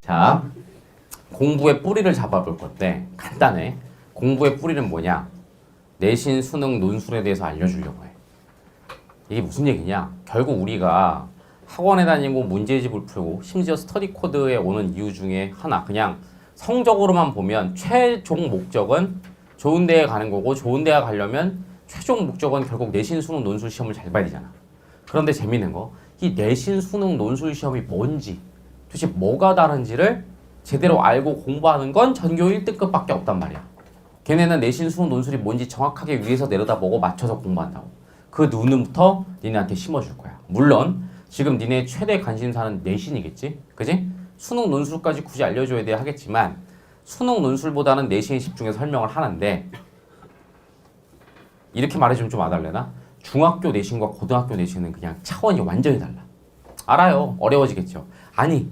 자, 공부의 뿌리를 잡아볼 건데 간단해. 공부의 뿌리는 뭐냐? 내신, 수능, 논술에 대해서 알려주려고 해. 이게 무슨 얘기냐? 결국 우리가 학원에 다니고 문제집을 풀고 심지어 스터디 코드에 오는 이유 중에 하나, 그냥 성적으로만 보면 최종 목적은 좋은 데에 가는 거고, 좋은 데에 가려면 최종 목적은 결국 내신, 수능, 논술 시험을 잘 봐야 되잖아. 그런데 재밌는 거, 이 내신, 수능, 논술 시험이 뭔지, 도대체 뭐가 다른지를 제대로 알고 공부하는 건 전교 1등급밖에 없단 말이야. 걔네는 내신, 수능, 논술이 뭔지 정확하게 위에서 내려다보고 맞춰서 공부한다고. 그 눈부터 니네한테 심어줄 거야. 물론 지금 니네 최대 관심사는 내신이겠지? 그지? 수능, 논술까지 굳이 알려줘야 돼 하겠지만 수능, 논술보다는 내신에 집중해서 설명을 하는데, 이렇게 말해주면 좀 와달래나? 중학교 내신과 고등학교 내신은 그냥 차원이 완전히 달라. 알아요. 어려워지겠죠. 아니,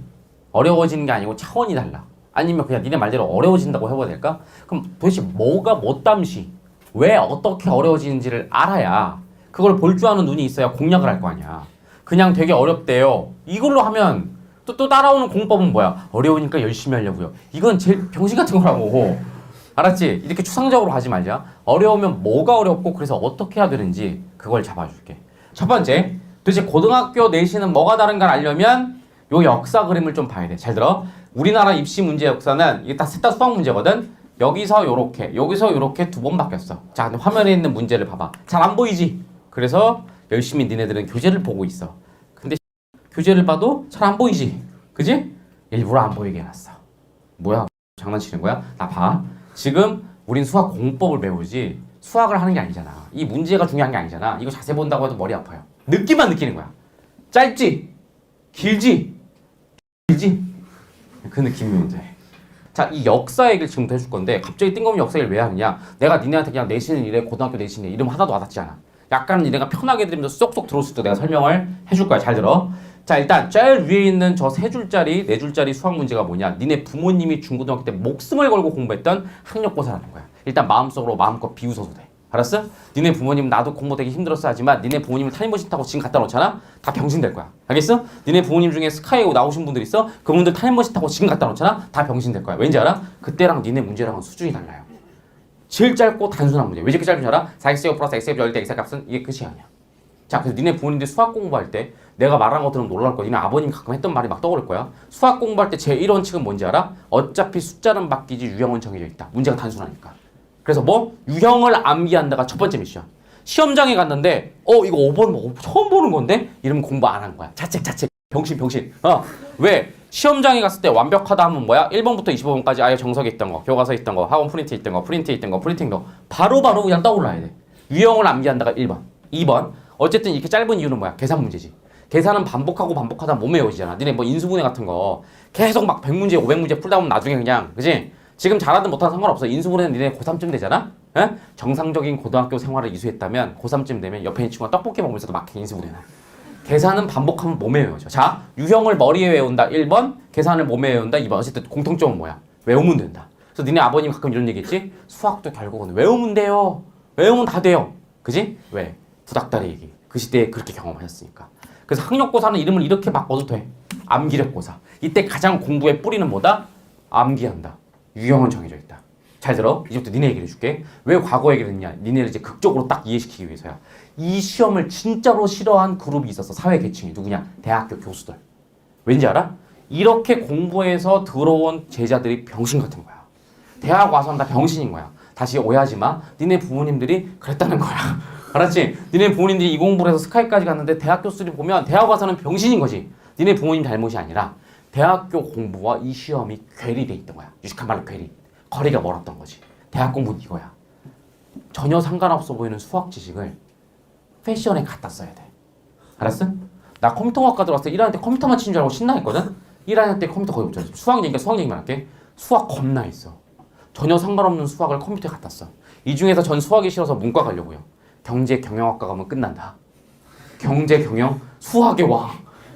어려워지는 게 아니고 차원이 달라. 아니면 그냥 니네 말대로 어려워진다고 해봐야 될까? 그럼 도대체 뭐가 뭣담시 왜 어떻게 어려워지는지를 알아야, 그걸 볼 줄 아는 눈이 있어야 공략을 할 거 아니야. 그냥 되게 어렵대요. 이걸로 하면 또 따라오는 공법은 뭐야? 어려우니까 열심히 하려고요. 이건 제일 병신 같은 거라고. 알았지? 이렇게 추상적으로 가지 말자. 어려우면 뭐가 어렵고 그래서 어떻게 해야 되는지 그걸 잡아줄게. 첫 번째, 도대체 고등학교 내신은 뭐가 다른가 알려면 요 역사 그림을 좀 봐야 돼. 잘 들어. 우리나라 입시 문제 역사는 이게 셋 다 수학 문제거든. 여기서 요렇게, 여기서 요렇게 두 번 바뀌었어. 자, 근데 화면에 있는 문제를 봐봐. 잘 안 보이지? 그래서 열심히 니네들은 교재를 보고 있어. 근데 교재를 봐도 잘 안 보이지? 그지? 일부러 안 보이게 해놨어. 뭐야? 장난치는 거야? 나 봐. 지금 우린 수학 공법을 배우지 수학을 하는 게 아니잖아. 이 문제가 중요한 게 아니잖아. 이거 자세 본다고 해도 머리 아파요. 느낌만 느끼는 거야. 짧지? 길지? 길지? 그 느낌이 문제. 자, 이 역사 얘기를 지금부터 해줄 건데 갑자기 뜬금없이 역사 얘기를 왜 하느냐? 내가 니네한테 그냥 내신은 이래, 고등학교 내신이 이름 하나도 와닿지 않아. 약간 니네가 편하게 들으면서 쏙쏙 들어올 수 있도록 내가 설명을 해줄 거야. 잘 들어. 자, 일단 제일 위에 있는 저 3줄짜리 4줄짜리 수학 문제가 뭐냐? 니네 부모님이 중고등학교 때 목숨을 걸고 공부했던 학력고사라는 거야. 일단 마음속으로 마음껏 비웃어도 돼. 알았어? 니네 부모님 나도 공부 되게 힘들었어 하지만 니네 부모님을 타임머신 타고 지금 갖다 놓잖아? 다 병신 될 거야. 알겠어? 니네 부모님 중에 스카이 나오신 분들 있어? 그분들 타임머신 타고 지금 갖다 놓잖아? 다 병신 될 거야. 왠지 알아? 그때랑 니네 문제랑은 수준이 달라요. 제일 짧고 단순한 문제. 왜 이렇게 짧은 줄 알아? 4x제곱 플러스 x제곱 열릴 때 x의 값은 이게 끝이 아니야. 자, 그래서 니네 부모님들 수학 공부할 때 내가 말한 거 들으면 놀랄 거야. 니네 아버님이 가끔 했던 말이 막 떠오를 거야. 수학 공부할 때 제1원칙은 뭔지 알아? 어차피 숫자는 바뀌지 유형은 정해져 있다. 문제가 단순하니까. 그래서 뭐? 유형을 암기한다가 첫 번째 미션. 시험장에 갔는데 이거 5번 뭐 처음 보는 건데? 이러면 공부 안 한 거야. 자책. 병신. 왜? 시험장에 갔을 때 완벽하다 하면 뭐야? 1번부터 25번까지 아예 정석에 있던 거, 교과서에 있던 거, 학원 프린트에 있던 거, 프린트에 있던 거, 프린팅도 바로바로 그냥 떠올라야 돼. 유형을 암기한다가 1번. 2번. 어쨌든 이렇게 짧은 이유는 뭐야? 계산 문제지. 계산은 반복하다 못 외워지잖아. 니네 뭐 인수분해 같은 거 계속 막 100문제, 500문제 풀다 보면 나중에 그냥, 그지? 지금 잘하든 못하든 상관없어. 인수분해는 니네 고3쯤 되잖아? 에? 정상적인 고등학교 생활을 이수했다면 고3쯤 되면 옆에 있는 친구가 떡볶이 먹으면서도 막 인수분해나. 계산은 반복하면 몸에 외워져. 자, 유형을 머리에 외운다 1번, 계산을 몸에 외운다 2번. 어쨌든 공통점은 뭐야? 외우면 된다. 그래서 니네 아버님 가끔 이런 얘기 했지? 수학도 결국은 외우면 돼요. 외우면 다 돼요. 그지? 왜? 부닥다리 얘기. 그 시대에 그렇게 경험하셨으니까. 그래서 학력고사는 이름을 이렇게 바꿔도 돼. 암기력고사. 이때 가장 공부의 뿌리는 뭐다? 암기한다. 유형은 정해져 있다. 잘 들어. 이제부터 니네 얘기를 해줄게. 왜 과거 얘기를 했냐? 니네를 이제 극적으로 딱 이해시키기 위해서야. 이 시험을 진짜로 싫어한 그룹이 있었어. 사회 계층이. 누구냐? 대학교 교수들. 왠지 알아? 이렇게 공부해서 들어온 제자들이 병신 같은 거야. 대학 와서는 다 병신인 거야. 다시 오해하지 마. 니네 부모님들이 그랬다는 거야. 알았지? 니네 부모님들이 이 공부를 해서 스카이까지 갔는데 대학 교수들이 보면 대학 와서는 병신인 거지. 니네 부모님 잘못이 아니라 대학교 공부와 이 시험이 괴리돼 있던 거야. 유식한 말로 괴리. 거리가 멀었던 거지. 대학 공부는 이거야. 전혀 상관없어 보이는 수학 지식을 패션에 갖다 써야 돼. 알았어? 나 컴퓨터학과 들어왔을 때 1학년 때 컴퓨터만 치는 줄 알고 신나했거든? 1학년 때 컴퓨터 거의 못 쳤어. 수학 얘기만 할게. 수학 겁나 있어. 전혀 상관없는 수학을 컴퓨터에 갖다 써. 이 중에서 전 수학이 싫어서 문과 가려고요. 경제 경영학과 가면 끝난다. 경제 경영 수학의 왕.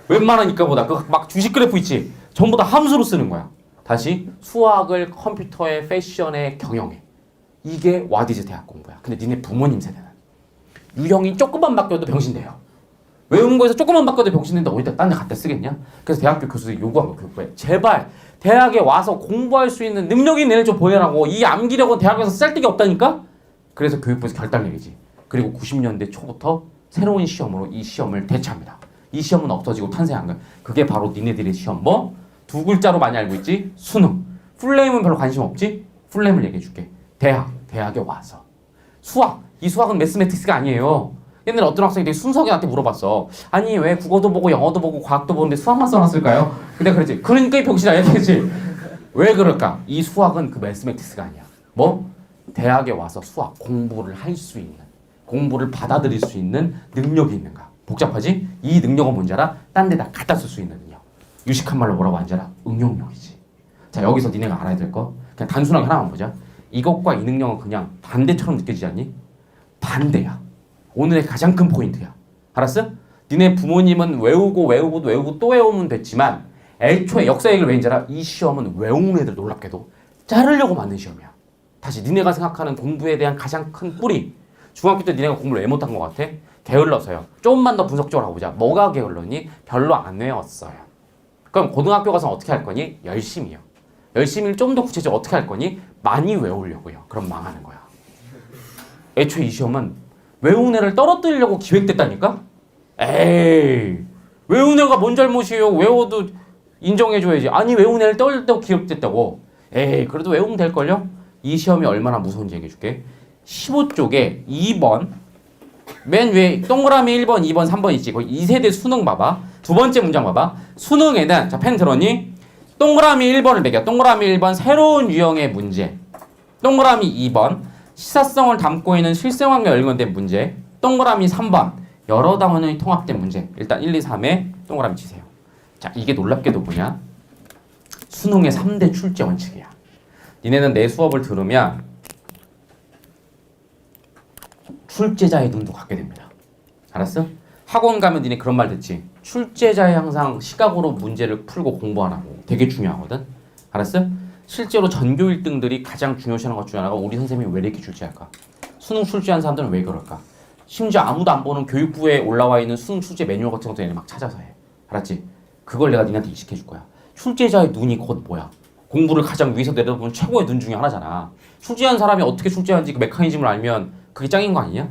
웬만한 이과보다 그 막 주식 그래프 있지? 전부 다 함수로 쓰는 거야. 다시 수학을 컴퓨터에 패션에 경영해. 이게 와디즈 대학 공부야. 근데 니네 부모님 세대는 유형이 조금만 바뀌어도 병신 돼요. 외운 거에서 조금만 바꿔도 병신인데 어디다 딴 데 갖다 쓰겠냐? 그래서 대학교 교수들이 요구한 거 교육부에 제발 대학에 와서 공부할 수 있는 능력 있는 애를 좀 보내라고. 이 암기력은 대학에서 쓸데기 없다니까? 그래서 교육부에서 결단 내리지. 그리고 90년대 초부터 새로운 시험으로 이 시험을 대체합니다. 이 시험은 없어지고 탄생한 거야. 그게 바로 니네들의 시험. 뭐? 두 글자로 많이 알고 있지? 수능. 풀네임은 별로 관심 없지? 풀네임을 얘기해 줄게. 대학에 와서. 수학. 이 수학은 매스매틱스가 아니에요. 옛날에 어떤 학생이 되게 순수하게 나한테 물어봤어. 아니 왜 국어도 보고 영어도 보고 과학도 보는데 수학만 써놨을까요? 근데 그랬지. 그러니까 이 병신아 이렇게지. 왜 그럴까? 이 수학은 그 매스매틱스가 아니야. 뭐? 대학에 와서 수학 공부를 할 수 있는, 공부를 받아들일 수 있는 능력이 있는가? 복잡하지? 이 능력은 뭔지 알아? 딴 데다 갖다 쓸 수 있는 능력. 유식한 말로 뭐라고 하는지 알아? 응용력이지. 자, 여기서 니네가 알아야 될 거 그냥 단순하게 하나만 보자. 이것과 이 능력은 그냥 반대처럼 느껴지지 않니? 반대야. 오늘의 가장 큰 포인트야. 알았어? 니네 부모님은 외우고 또 외우면 됐지만 애초에 역사 얘기를 왜인지 알아? 이 시험은 외우는 애들 놀랍게도 자르려고 만든 시험이야. 다시 니네가 생각하는 공부에 대한 가장 큰 뿌리. 중학교 때 니네가 공부를 왜 못한 것 같아? 게을러서요. 조금만 더 분석적으로 해보자. 뭐가 게을러니? 별로 안 외웠어요. 그럼 고등학교 가서 어떻게 할 거니? 열심히요. 열심히를 좀 더 구체적으로 어떻게 할 거니? 많이 외우려고요. 그럼 망하는 거야. 애초에 이 시험은 외운 애를 떨어뜨리려고 기획됐다니까? 에이, 외운 애가 뭔 잘못이에요? 외워도 인정해줘야지. 아니 외운 애를 떨려고 기획됐다고. 에이, 그래도 외우면 될걸요? 이 시험이 얼마나 무서운지 얘기해줄게. 15쪽에 2번 맨 위에 동그라미 1번, 2번, 3번 있지. 거기 2세대 수능 봐봐. 두 번째 문장 봐봐. 수능에는 자, 펜 들었니? 동그라미 1번을 매겨. 동그라미 1번 새로운 유형의 문제. 동그라미 2번 시사성을 담고 있는 실생활과 연관된 문제. 동그라미 3번 여러 단원의 통합된 문제. 일단 1, 2, 3에 동그라미 치세요. 자, 이게 놀랍게도 뭐냐? 수능의 3대 출제 원칙이야. 니네는 내 수업을 들으면 출제자의 눈도 갖게 됩니다. 알았어? 학원 가면 니네 그런 말 듣지? 출제자의 항상 시각으로 문제를 풀고 공부하라고. 되게 중요하거든? 알았어? 실제로 전교 1등들이 가장 중요시하는 것 중에 하나가 우리 선생님이 왜 이렇게 출제할까? 수능 출제한 사람들은 왜 그럴까? 심지어 아무도 안 보는 교육부에 올라와 있는 수능 출제 매뉴얼 같은 것도 얘네 막 찾아서 해. 알았지? 그걸 내가 니네한테 인식해 줄 거야. 출제자의 눈이 곧 뭐야? 공부를 가장 위에서 내려다보는 최고의 눈 중에 하나잖아. 출제한 사람이 어떻게 출제하는지 그 메커니즘을 알면 그게 짱인 거 아니냐?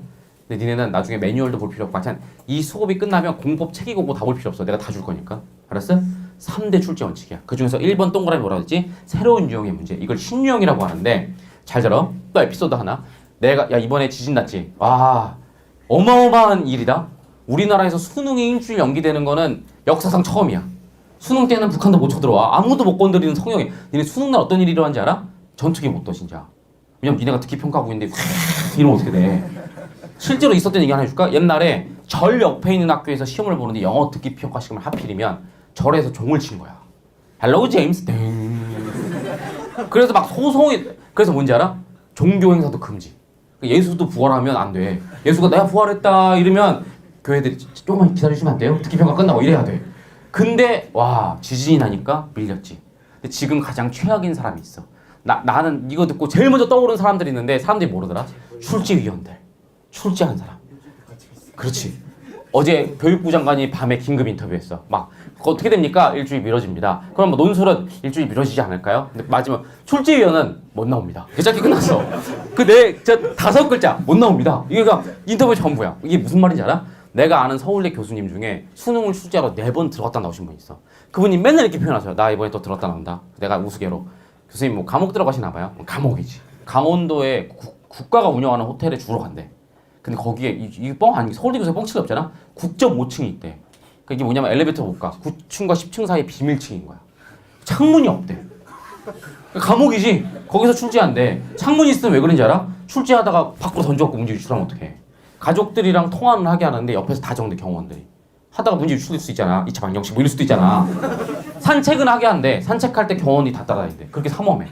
근데 니네는 나중에 매뉴얼도 볼 필요 없고 하여튼 이 수업이 끝나면 공법 책이고 뭐 다 볼 필요 없어. 내가 다 줄 거니까. 알았어? 3대 출제 원칙이야. 그 중에서 1번 동그라미 뭐라 그랬지? 새로운 유형의 문제. 이걸 신유형이라고 하는데 잘 들어. 또 에피소드 하나. 내가 야 이번에 지진 났지? 와 어마어마한 일이다. 우리나라에서 수능이 일주일 연기되는 거는 역사상 처음이야. 수능 때는 북한도 못 쳐들어와. 아무도 못 건드리는 성형이. 니네 수능날 어떤 일이 일어난지 알아? 전투기 못 떠 진짜. 왜냐면 니네가 듣기 평가하고 있는데 이러면 어떻게 돼? 실제로 있었던 얘기 하나 해줄까? 옛날에 절 옆에 있는 학교에서 시험을 보는데 영어 듣기 평가 시험을 하필이면 절에서 종을 친 거야. 헬로우 제임스 땡. 그래서 막 소송이. 그래서 뭔지 알아? 종교 행사도 금지. 예수도 부활하면 안 돼. 예수가 내가 부활했다 이러면 교회들이 조금만 기다려주시면 안 돼요? 듣기 평가 끝나고 이래야 돼. 근데 와 지진이 나니까 밀렸지. 근데 지금 가장 최악인 사람이 있어. 나는 이거 듣고 제일 먼저 떠오르는 사람들이 있는데 사람들이 모르더라. 출제위원들. 출제한 사람. 그렇지. 어제 교육부 장관이 밤에 긴급 인터뷰했어. 막 어떻게 됩니까? 일주일 미뤄집니다. 그럼 뭐 논술은 일주일 미뤄지지 않을까요? 근데 마지막 출제위원은 못 나옵니다. 짧게 끝났어. 저 5글자 못 나옵니다. 이게 그냥 인터뷰 전부야. 이게 무슨 말인지 알아? 내가 아는 서울대 교수님 중에 수능을 출제하러 4번 들어갔다 나오신 분 있어. 그분이 맨날 이렇게 표현하세요. 나 이번에 또 들었다 나온다. 내가 우스개로 교수님 뭐 감옥 들어가시나 봐요? 감옥이지. 강원도에 국가가 운영하는 호텔에 주로 간대. 근데 거기에 이게 뻥 아니 서울대 교수가 뻥치가 없잖아. 9.5층이 있대. 그러니까 이게 뭐냐면 엘리베이터 못 가. 9층과 10층 사이 비밀층인 거야. 창문이 없대. 감옥이지. 거기서 출제한대. 창문이 있으면 왜 그런지 알아? 출제하다가 밖으로 던져갖고 문제 유출하면 어떡해. 가족들이랑 통화는 하게 하는데 옆에서 다 정대 경호원들이. 하다가 문제 유출될 수 있잖아. 2차 방정식 뭐 이럴 수도 있잖아. 산책은 하게 한대. 산책할 때 경호원이 다 따라다닌대. 그렇게 삼엄해.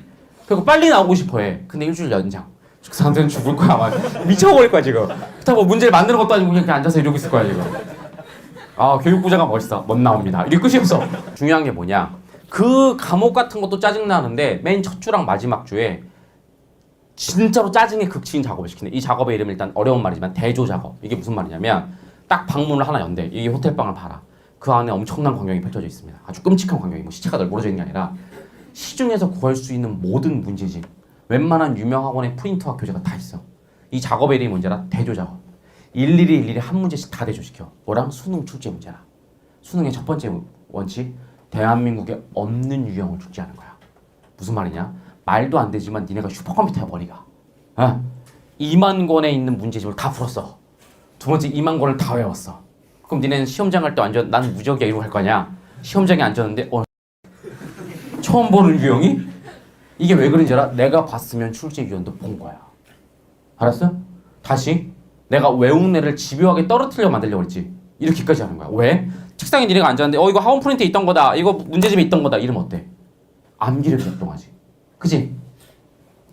그리고 빨리 나오고 싶어 해. 근데 일주일 연장. 그 사람들은 죽을 거야. 막 미쳐버릴 거야 지금. 그렇다고 뭐 문제를 만드는 것도 아니고 그냥 앉아서 이러고 있을 거야 지금. 아 교육부장관 멋있어. 못 나옵니다. 이게 끝이 없어. 중요한 게 뭐냐. 그 과목 같은 것도 짜증나는데 맨 첫 주랑 마지막 주에 진짜로 짜증의 극치인 작업을 시키네. 이 작업의 이름은 일단 어려운 말이지만 대조 작업. 이게 무슨 말이냐면 딱 방문을 하나 연대. 이 호텔방을 봐라. 그 안에 엄청난 광경이 펼쳐져 있습니다. 아주 끔찍한 광경이 뭐 시체가 널브러져 있는 게 아니라 시중에서 구할 수 있는 모든 문제집, 웬만한 유명 학원의 프린트와 교재가 다 있어. 이 작업의 이름이 뭔지라? 대조 작업. 일일이 한 문제씩 다 대조시켜. 뭐랑? 수능 출제 문제라. 수능의 첫 번째 원칙, 대한민국에 없는 유형을 출제하는 거야. 무슨 말이냐? 말도 안 되지만 니네가 슈퍼컴퓨터야 머리가. 2만 권에 있는 문제집을 다 풀었어. 두 번째 2만 권을 다 외웠어. 그럼 니네는 시험장 갈 때 완전 난 무적이야 이러고 할 거냐? 시험장에 앉았는데 처음 보는 유형이? 이게 왜 그런지 알아? 내가 봤으면 출제 유형도 본 거야. 알았어? 다시 내가 외운 애를 집요하게 떨어뜨려 만들려고 했지. 이렇게까지 하는 거야. 왜? 책상에 니네가 앉았는데 이거 학원 프린트에 있던 거다. 이거 문제집에 있던 거다. 이러면 어때? 암기를 작동하지. 그치?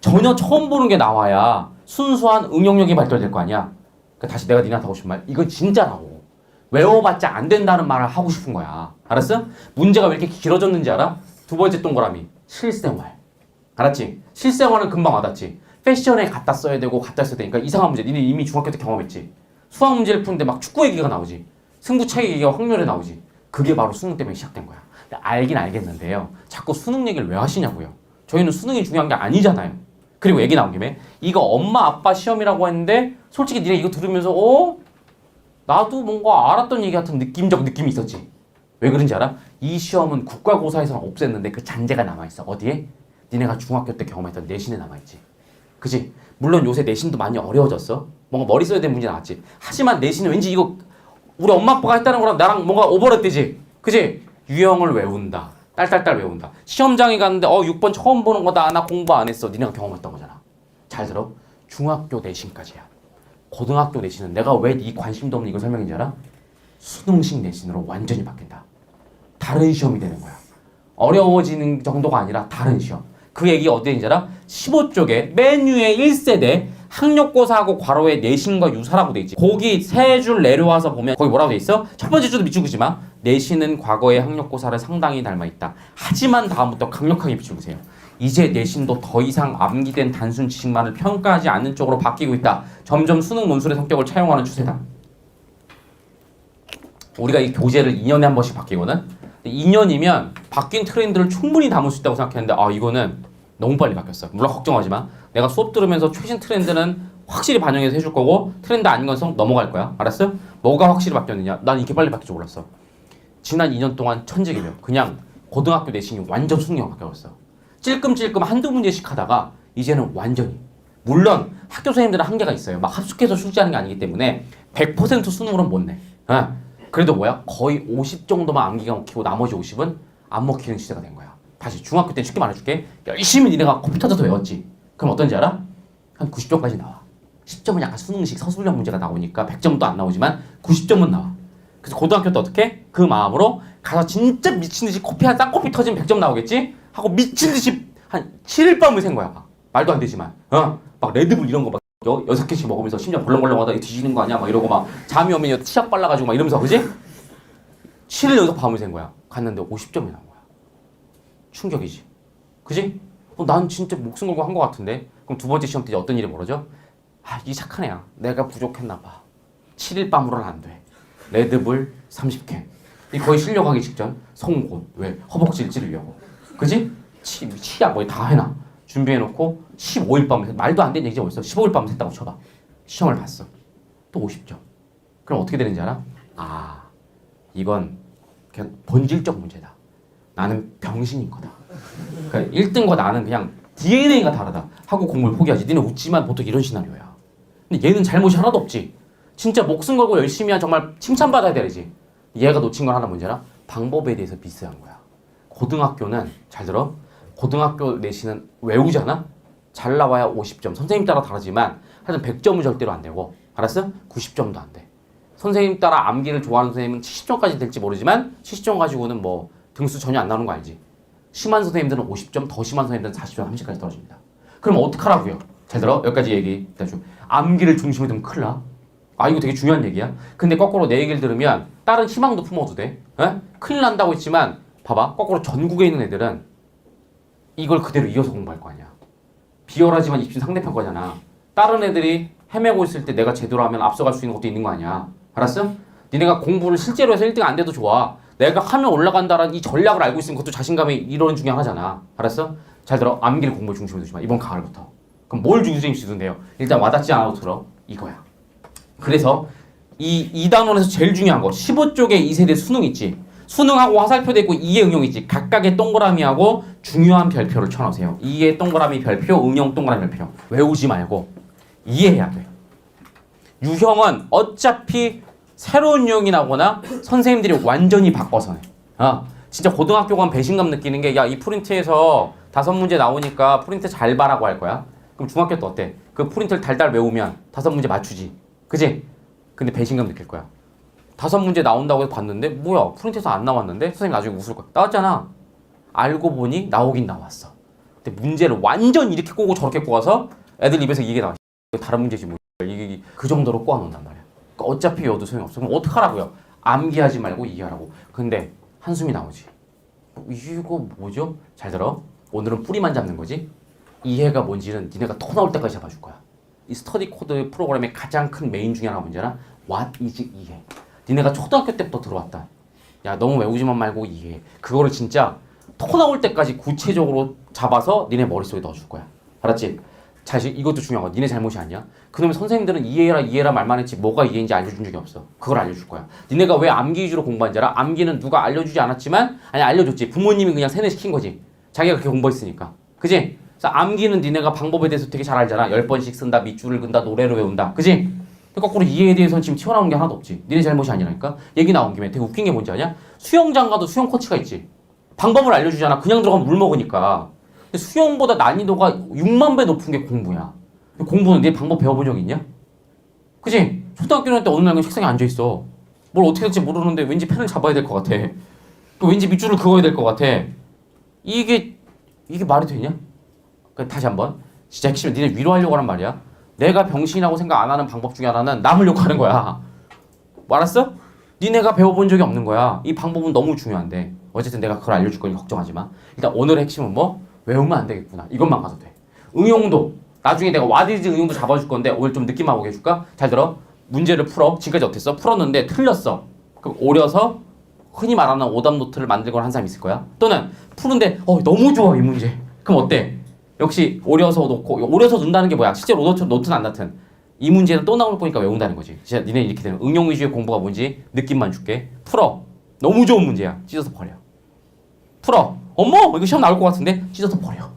전혀 처음 보는 게 나와야 순수한 응용력이 발달될 거 아니야. 그러니까 다시 내가 니네한테 하고 싶은 말, 이건 진짜라고. 외워봤자 안 된다는 말을 하고 싶은 거야. 알았어? 문제가 왜 이렇게 길어졌는지 알아? 두 번째 동그라미, 실생활. 알았지? 실생활은 금방 와닿지. 패션에 갖다 써야 되고 갖다 써야 되니까 이상한 문제. 니네 이미 중학교 때 경험했지. 수학 문제를 푸는데 막 축구 얘기가 나오지. 승부차기 얘기가 확률에 나오지. 그게 바로 수능 때문에 시작된 거야. 알긴 알겠는데요. 자꾸 수능 얘기를 왜 하시냐고요. 저희는 수능이 중요한 게 아니잖아요. 그리고 얘기 나온 김에 이거 엄마 아빠 시험이라고 했는데 솔직히 니네 이거 들으면서 나도 뭔가 알았던 얘기 같은 느낌적 느낌이 있었지. 왜 그런지 알아? 이 시험은 국가고사에서는 없앴는데 그 잔재가 남아있어. 어디에? 니네가 중학교 때 경험했던 내신에 남아있지. 그치? 물론 요새 내신도 많이 어려워졌어. 뭔가 머리 써야 되는 문제 나왔지. 하지만 내신은 왠지 이거 우리 엄마 아빠가 했다는 거랑 나랑 뭔가 오버랩되지. 그치? 유형을 외운다. 딸딸딸 외운다. 시험장에 갔는데 6번 처음 보는 거다. 나 공부 안 했어. 니네가 경험했던 거잖아. 잘 들어. 중학교 내신까지야. 고등학교 내신은 내가 왜 네 관심도 없는 이걸 설명인지 알아? 수능식 내신으로 완전히 바뀐다. 다른 시험이 되는 거야. 어려워지는 정도가 아니라 다른 시험. 그 얘기 어디인지 알아? 15쪽에 맨 위에 1세대 학력고사하고 괄호에 내신과 유사라고 돼 있지. 거기 세 줄 내려와서 보면 거기 뭐라고 돼 있어? 첫 번째 줄도 비추지마. 내신은 과거의 학력고사를 상당히 닮아 있다. 하지만 다음부터 강력하게 비추세요. 이제 내신도 더 이상 암기된 단순 지식만을 평가하지 않는 쪽으로 바뀌고 있다. 점점 수능 논술의 성격을 차용하는 추세다. 우리가 이 교재를 2년에 한 번씩 바뀌거든. 2년이면 바뀐 트렌드를 충분히 담을 수 있다고 생각했는데 이거는 너무 빨리 바뀌었어. 물론 걱정하지 마. 내가 수업 들으면서 최신 트렌드는 확실히 반영해서 해줄 거고 트렌드 아닌 건 넘어갈 거야. 알았어? 뭐가 확실히 바뀌었느냐? 난 이렇게 빨리 바뀔 줄 몰랐어. 지난 2년 동안 천재개벽. 그냥 고등학교 내신이 완전 수능으로 바뀌었어. 찔끔찔끔 한두 문제씩 하다가 이제는 완전히. 물론 학교 선생님들은 한계가 있어요. 막 합숙해서 출제하는 게 아니기 때문에 100% 수능으로는 못 내. 그래도 뭐야? 거의 50 정도만 암기가 먹히고 나머지 50은 안 먹히는 시대가 된 거야. 다시 중학교 때 쉽게 말해줄게. 열심히 니네가 컴퓨터 터져서 외웠지. 그럼 어떤지 알아? 한 90점까지 나와. 10점은 약간 수능식 서술형 문제가 나오니까 100점도 안 나오지만 90점은 나와. 그래서 고등학교 때 어떻게? 그 마음으로 가서 진짜 미친듯이 코피 한 쌍코피 터지면 100점 나오겠지? 하고 미친듯이 한 7일 밤을 샌 거야. 막. 말도 안 되지만. 막 레드불 이런 거 막 6개씩 먹으면서 심장 벌렁벌렁하다 뒤지는 거 아니야? 막 이러고 막 잠이 오면 치약 발라가지고 막 이러면서 그지? 7일 연속 밤을 샌 거야. 갔는데 50점이 나온 거야. 충격이지. 그지? 난 진짜 목숨 걸고 한 거 같은데? 그럼 두 번째 시험 때 어떤 일이 벌어져? 이 착한 애야. 내가 부족했나 봐. 7일 밤으로는 안 돼. 레드불 30캔. 이 거의 실려가기 직전. 송곳. 왜? 허벅지를 찌르려고. 그지? 치약 뭐 다 해놔. 준비해놓고 15일 밤을 말도 안 되는 얘기지 어딨어. 15일 밤을 샜다고 쳐봐. 시험을 봤어. 또 50점. 그럼 어떻게 되는지 알아? 이건 그냥 본질적 문제다. 나는 병신인 거다. 그러니까 1등과 나는 그냥 DNA가 다르다 하고 공부를 포기하지. 니는 웃지만 보통 이런 시나리오야. 근데 얘는 잘못이 하나도 없지. 진짜 목숨 걸고 열심히 한 정말 칭찬받아야 되지. 얘가 놓친 건 하나 뭔지 알아? 방법에 대해서 미스한 거야. 고등학교는 잘 들어. 고등학교 내신은 외우잖아? 잘 나와야 50점. 선생님 따라 다르지만 하여튼 100점은 절대로 안 되고 알았어? 90점도 안 돼. 선생님 따라 암기를 좋아하는 선생님은 70점까지 될지 모르지만 70점 가지고는 뭐 등수 전혀 안 나오는 거 알지? 심한 선생님들은 50점, 더 심한 선생님들은 40점, 30까지 떨어집니다. 그럼 어떡하라고요? 잘 들어? 여기까지 얘기. 암기를 중심으로 두면 큰일 나. 이거 되게 중요한 얘기야. 근데 거꾸로 내 얘기를 들으면 다른 희망도 품어도 돼. 큰일 난다고 했지만 봐봐. 거꾸로 전국에 있는 애들은 이걸 그대로 이어서 공부할 거 아니야. 비열하지만 입시 상대편 거잖아. 다른 애들이 헤매고 있을 때 내가 제대로 하면 앞서갈 수 있는 것도 있는 거 아니야. 알았어? 니네가 공부를 실제로 해서 1등 안 돼도 좋아. 내가 하면 올라간다라는 이 전략을 알고 있으면 그것도 자신감의 이론 중에 하나잖아. 알았어? 잘 들어. 암기를 공부를 중심으로 두지 마. 이번 가을부터. 그럼 뭘 중심이 주면 돼요? 일단 와닿지 않아도 들어. 이거야. 그래서 이 단원에서 제일 중요한 거 15쪽에 2세대 수능 있지. 수능하고 화살표 돼 있고 2의 응용 있지. 각각의 동그라미하고 중요한 별표를 쳐놓으세요. 2의 동그라미 별표, 응용 동그라미 별표. 외우지 말고 이해해야 돼. 유형은 어차피 새로운 유형이 나오거나 선생님들이 완전히 바꿔서 내. 진짜 고등학교 가면 배신감 느끼는 게 야, 이 프린트에서 5문제 나오니까 프린트 잘 봐라고 할 거야. 그럼 중학교 때 어때? 그 프린트를 달달 외우면 5문제 맞추지. 그지? 근데 배신감 느낄 거야. 5문제 나온다고 해서 봤는데 뭐야 프린트에서 안 나왔는데 선생님 나중에 웃을 거야. 나왔잖아. 알고 보니 나오긴 나왔어. 근데 문제를 완전 이렇게 꼬고 저렇게 꼬아서 애들 입에서 이게 나와. 다른 문제지 뭐. 이게 그 정도로 꼬아놓는단 말이야. 그러니까 어차피 외워도 소용없어. 그럼 어떡하라고요? 암기하지 말고 이해하라고. 근데 한숨이 나오지. 이거 뭐죠? 잘 들어. 오늘은 뿌리만 잡는 거지. 이해가 뭔지는 니네가 토 나올 때까지 잡아줄 거야. 이 스터디 코드 프로그램의 가장 큰 메인 중에 하나가 뭔지 알아? What is 이해. 니네가 초등학교 때부터 들어왔다. 야 너무 외우지만 말고 이해해. 그거를 진짜 토 나올 때까지 구체적으로 잡아서 니네 머릿속에 넣어줄 거야. 알았지? 사실 이것도 중요한 거. 니네 잘못이 아니야. 그놈의 선생님들은 이해해라 말만 했지 뭐가 이해인지 알려준 적이 없어. 그걸 알려줄 거야. 니네가 왜 암기 위주로 공부한 줄 알아? 암기는 누가 알려주지 않았지만 아니 알려줬지. 부모님이 그냥 세뇌시킨 거지. 자기가 그렇게 공부했으니까. 그지? 그래서 암기는 니네가 방법에 대해서 되게 잘 알잖아. 10번씩 쓴다, 밑줄을 긋다, 노래로 외운다. 그지? 거꾸로 이해에 대해서는 지금 튀어나온 게 하나도 없지. 니네 잘못이 아니라니까. 얘기 나온 김에 되게 웃긴 게 뭔지 아냐? 수영장 가도 수영 코치가 있지. 방법을 알려주잖아. 그냥 들어가면 물 먹으니까. 근데 수영보다 난이도가 6만 배 높은 게 공부야. 공부는 네 방법 배워본 적 있냐? 그지? 초등학교 때 어느 날 그냥 책상에 앉아있어. 뭘 어떻게 할지 모르는데 왠지 펜을 잡아야 될 것 같아. 또 왠지 밑줄을 그어야 될 것 같아. 이게 말이 되냐? 다시 한번. 진짜 핵심은 니네 위로하려고 하란 말이야. 내가 병신이라고 생각 안 하는 방법 중에 하나는 남을 욕하는 거야. 뭐 알았어? 니네가 배워본 적이 없는 거야. 이 방법은 너무 중요한데. 어쨌든 내가 그걸 알려줄 거니 걱정하지 마. 일단 오늘의 핵심은 뭐? 외우면 안 되겠구나. 이것만 가도 돼. 응용도. 나중에 내가 와디즈 응용도 잡아줄 건데 오늘 좀 느낌만 보게 해줄까? 잘 들어. 문제를 풀어. 지금까지 어땠어? 풀었는데 틀렸어. 그럼 오려서 흔히 말하는 오답 노트를 만들거나 한 사람 있을 거야. 또는 푸는데 너무 좋아 이 문제. 그럼 어때? 역시 오려서 놓고 오려서 눈다는 게 뭐야? 실제로 노트는 안 같은 이 문제는 또 나올 거니까 외운다는 거지. 진짜 니네 이렇게 되는 응용 위주의 공부가 뭔지 느낌만 줄게. 풀어. 너무 좋은 문제야. 찢어서 버려. 풀어. 어머 이거 시험 나올 것 같은데 찢어서 버려.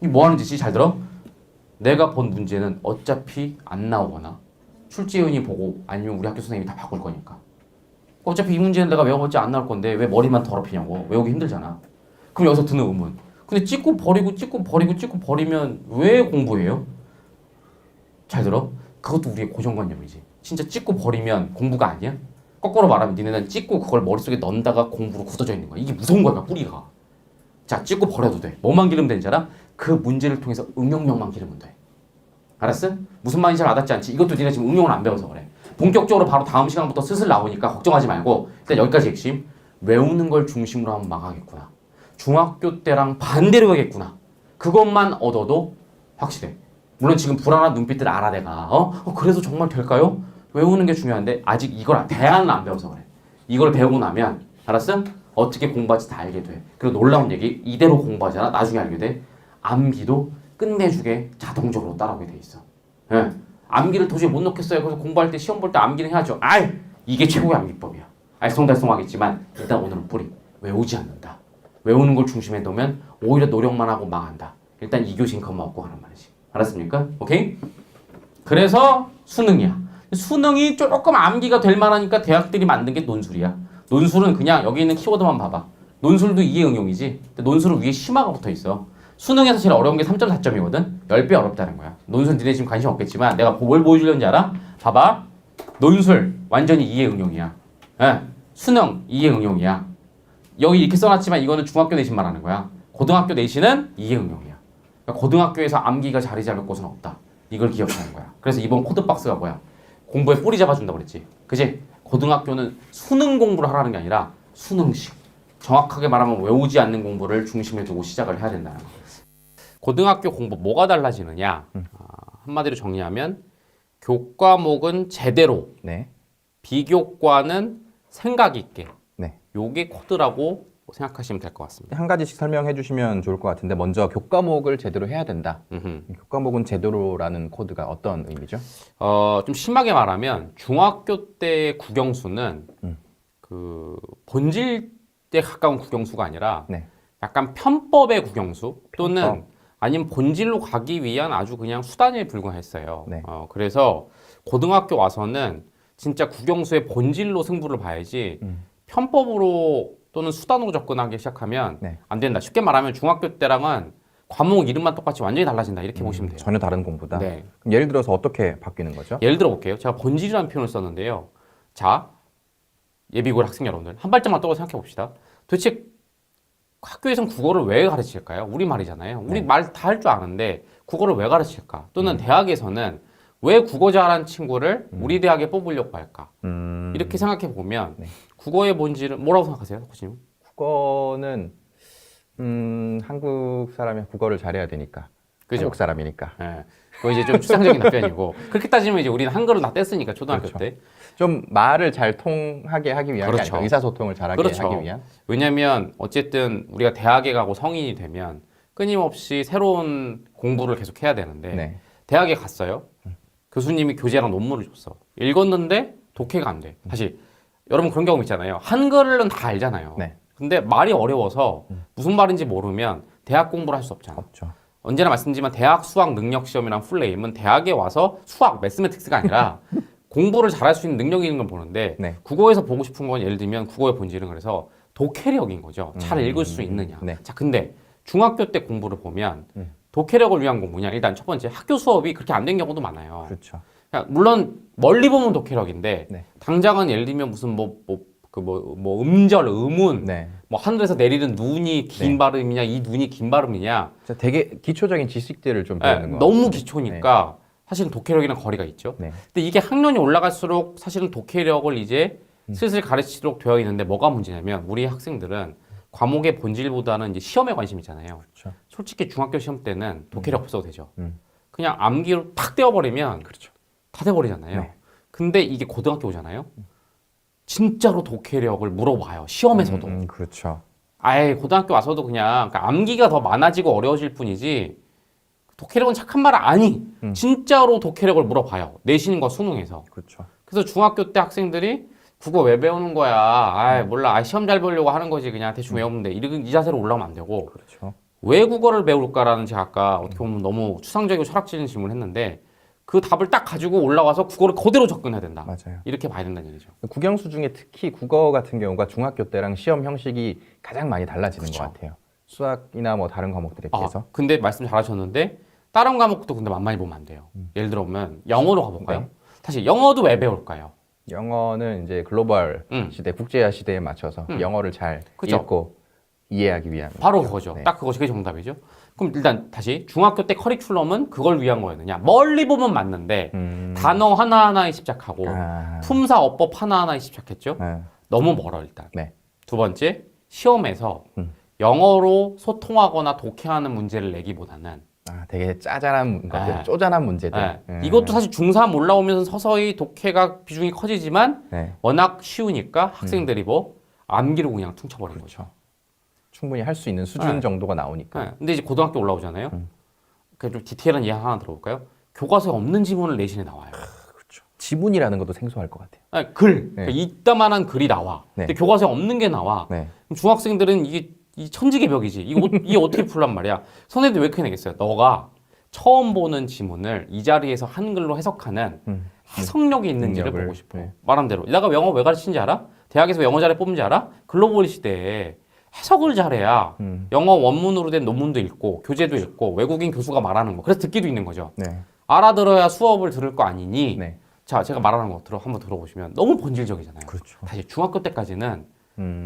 이 뭐 하는 짓이? 잘 들어. 내가 본 문제는 어차피 안 나오거나 출제위원이 보고 아니면 우리 학교 선생님이 다 바꿀 거니까. 어차피 이 문제는 내가 외워봤자 안 나올 건데 왜 머리만 더럽히냐고. 외우기 힘들잖아. 그럼 여기서 드는 의문. 근데 찍고 버리면 왜 공부해요? 잘 들어. 그것도 우리의 고정관념이지. 진짜 찍고 버리면 공부가 아니야? 거꾸로 말하면 니네는 찍고 그걸 머릿속에 넣는다가 공부로 굳어져 있는 거야. 이게 무서운 거야, 뿌리가. 자, 찍고 버려도 돼. 뭐만 기르면 되는지 알아? 그 문제를 통해서 응용력만 기르면 돼. 알았어? 무슨 말인지 잘 와닿지 않지? 이것도 니네 지금 응용을 안 배워서 그래. 본격적으로 바로 다음 시간부터 슬슬 나오니까 걱정하지 말고 일단 여기까지 핵심. 외우는 걸 중심으로 하면 망하겠구나. 중학교 때랑 반대로 가겠구나. 그것만 얻어도 확실해. 물론 지금 불안한 눈빛들 알아 내가. 그래서 정말 될까요? 외우는 게 중요한데 아직 이걸 대안은 안 배워서 그래. 이걸 배우고 나면 알았어? 어떻게 공부할지 다 알게 돼. 그리고 놀라운 얘기 이대로 공부하잖아. 나중에 알게 돼. 암기도 끝내주게 자동적으로 따라오게 돼 있어. 예. 암기를 도저히 못 넣겠어요. 그래서 공부할 때 시험 볼 때 암기는 해야죠. 이게 최고의 암기법이야. 알쏭달쏭하겠지만 일단 오늘은 뿌리. 외우지 않는다. 외우는 걸 중심에 놓으면 오히려 노력만 하고 망한다. 일단 2교시 인컴만 얻고 가는 말이지. 알았습니까? 오케이? 그래서 수능이야. 수능이 조금 암기가 될 만하니까 대학들이 만든 게 논술이야. 논술은 그냥 여기 있는 키워드만 봐봐. 논술도 이해 응용이지. 근데 논술은 위에 심화가 붙어 있어. 수능에서 제일 어려운 게 3.4점이거든. 10배 어렵다는 거야. 논술 니네 지금 관심 없겠지만 내가 뭘 보여주려는지 알아? 봐봐. 논술 완전히 이해 응용이야. 예. 수능 이해 응용이야. 여기 이렇게 써놨지만 이거는 중학교 내신 말하는 거야. 고등학교 내신은 이해 응용이야. 그러니까 고등학교에서 암기가 자리 잡을 곳은 없다. 이걸 기억하는 거야. 그래서 이번 코드박스가 뭐야? 공부에 뿌리 잡아준다고 그랬지. 그지? 고등학교는 수능 공부를 하라는 게 아니라 수능식. 정확하게 말하면 외우지 않는 공부를 중심에 두고 시작을 해야 된다는 거야. 고등학교 공부 뭐가 달라지느냐? 한마디로 정리하면 교과목은 제대로 네. 비교과는 생각 있게. 네. 요게 코드라고 생각하시면 될 것 같습니다. 한 가지씩 설명해 주시면 좋을 것 같은데 먼저 교과목을 제대로 해야 된다. 교과목은 제대로라는 코드가 어떤 의미죠? 좀 심하게 말하면 중학교 때 국영수는 그 본질에 가까운 국영수가 아니라 네. 약간 편법의 국영수 또는 편법. 아니면 본질로 가기 위한 아주 그냥 수단에 불과했어요. 네. 그래서 고등학교 와서는 진짜 국영수의 본질로 승부를 봐야지 편법으로 또는 수단으로 접근하기 시작하면 네. 안 된다. 쉽게 말하면 중학교 때랑은 과목 이름만 똑같이 완전히 달라진다. 이렇게 보시면 돼요. 전혀 다른 공부다. 네. 그럼 예를 들어서 어떻게 바뀌는 거죠? 예를 들어 볼게요. 제가 본질이라는 표현을 썼는데요. 자, 예비고일 학생 여러분들 한 발짝만 떠서 생각해 봅시다. 도대체 학교에선 국어를 왜 가르칠까요? 우리말이잖아요. 우리 네. 말 다 할 줄 아는데 국어를 왜 가르칠까? 또는 대학에서는 왜 국어 잘하는 친구를 우리 대학에 뽑으려고 할까? 이렇게 생각해 보면 네. 국어의 본질은 뭐라고 생각하세요, 코치님? 국어는 한국 사람이 국어를 잘해야 되니까. 그죠? 한국 사람이니까. 예. 그거 이제 좀 추상적인 답변이고 그렇게 따지면 이제 우리는 한글을 다 뗐으니까 초등학교 그렇죠. 때. 좀 말을 잘 통하게 하기 위한 게 그렇죠. 아니라 의사소통을 잘하게 그렇죠. 하기 위한. 왜냐면 어쨌든 우리가 대학에 가고 성인이 되면 끊임없이 새로운 공부를 계속 해야 되는데 네. 대학에 갔어요. 교수님이 교재랑 논문을 줬어. 읽었는데 독해가 안 돼. 사실 여러분 그런 경험 있잖아요. 한글은 다 알잖아요. 네. 근데 말이 어려워서 무슨 말인지 모르면 대학 공부를 할 수 없잖아. 없죠. 언제나 말씀드리지만 대학 수학 능력 시험이랑 풀네임은 대학에 와서 수학 매스매틱스가 아니라 공부를 잘할 수 있는 능력이 있는 걸 보는데 네. 국어에서 보고 싶은 건 예를 들면 국어의 본질은 그래서 독해력인 거죠. 잘 읽을 수 있느냐. 네. 자, 근데 중학교 때 공부를 보면 독해력을 위한 공부냐. 일단 첫 번째 학교 수업이 그렇게 안 된 경우도 많아요. 그렇죠. 그러니까 물론 멀리 보면 독해력인데 네. 당장은 예를 들면 무슨 음절, 음운, 네. 뭐 하늘에서 내리는 눈이 긴 네. 발음이냐, 이 눈이 긴 발음이냐. 진짜 되게 기초적인 지식들을 좀 네, 배우는 거. 너무 기초니까 사실은 독해력이랑 거리가 있죠. 네. 근데 이게 학년이 올라갈수록 사실은 독해력을 이제 슬슬 가르치도록 되어 있는데 뭐가 문제냐면 우리 학생들은 과목의 본질보다는 이제 시험에 관심 있잖아요. 그렇죠. 솔직히 중학교 시험 때는 독해력 없어도 되죠. 음. 그냥 암기로 탁 떼어버리면 그렇죠. 다 돼버리잖아요. 네. 근데 이게 고등학교 오잖아요. 진짜로 독해력을 물어봐요. 시험에서도. 그렇죠. 아예 고등학교 와서도 그냥 그러니까 암기가 더 많아지고 어려워질 뿐이지 독해력은 착한 말 아니. 진짜로 독해력을 물어봐요. 내신과 수능에서. 그렇죠. 그래서 중학교 때 학생들이 국어 왜 배우는 거야? 아 몰라. 아, 시험 잘 보려고 하는 거지. 그냥 대충 외우면 돼. 이 자세로 올라오면 안 되고 그렇죠. 왜 국어를 배울까라는 제가 아까 어떻게 보면 너무 추상적이고 철학적인 질문을 했는데 그 답을 딱 가지고 올라와서 국어를 그대로 접근해야 된다. 맞아요. 이렇게 봐야 된다는 얘기죠. 국영수 중에 특히 국어 같은 경우가 중학교 때랑 시험 형식이 가장 많이 달라지는 그렇죠. 것 같아요. 수학이나 뭐 다른 과목들에 비해서. 근데 말씀 잘하셨는데 다른 과목도 근데 만만히 보면 안 돼요. 예를 들어 보면 영어로 가볼까요? 네. 사실 영어도 왜 배울까요? 영어는 이제 글로벌 시대, 국제화 시대에 맞춰서 영어를 잘 그죠. 읽고 이해하기 위한. 바로 그거죠. 네. 딱 그것이 그게 정답이죠. 그럼 일단 다시 중학교 때 커리큘럼은 그걸 위한 거였느냐? 멀리 보면 맞는데 단어 하나하나에 집착하고 품사 어법 하나하나에 집착했죠. 네. 너무 멀어 일단. 네. 두 번째 시험에서 영어로 소통하거나 독해하는 문제를 내기보다는 되게 짜잘한 것들, 네. 쪼잔한 문제들. 네. 이것도 사실 중3 올라오면서 서서히 독해가 비중이 커지지만 네. 워낙 쉬우니까 학생들이 뭐 암기로 그냥 퉁쳐버린 거죠. 그렇죠. 충분히 할 수 있는 수준 네. 정도가 나오니까. 네. 근데 이제 고등학교 올라오잖아요. 그 좀 디테일한 이해 하나 들어볼까요? 교과서에 없는 지문을 내신에 나와요. 그렇죠. 지문이라는 것도 생소할 것 같아요. 아니, 글, 네. 그러니까 이따만한 글이 나와. 네. 근데 교과서에 없는 게 나와. 네. 그럼 중학생들은 이게 이 천지개벽이지. 이게 어떻게 풀란 말이야? 선생님들 왜 그렇게 내겠어요? 너가 처음 보는 지문을 이 자리에서 한글로 해석하는 해석력이 있는지를 능력을, 보고 싶어. 네. 말한 대로. 내가 영어 왜 가르치는지 알아? 대학에서 영어 잘해 뽑는지 알아? 글로벌 시대에 해석을 잘해야 영어 원문으로 된 논문도 읽고 교재도 읽고 외국인 교수가 말하는 거. 그래서 듣기도 있는 거죠. 네. 알아들어야 수업을 들을 거 아니니. 네. 자, 제가 말하는 거 한번 들어보시면 너무 본질적이잖아요. 그렇죠. 사실 중학교 때까지는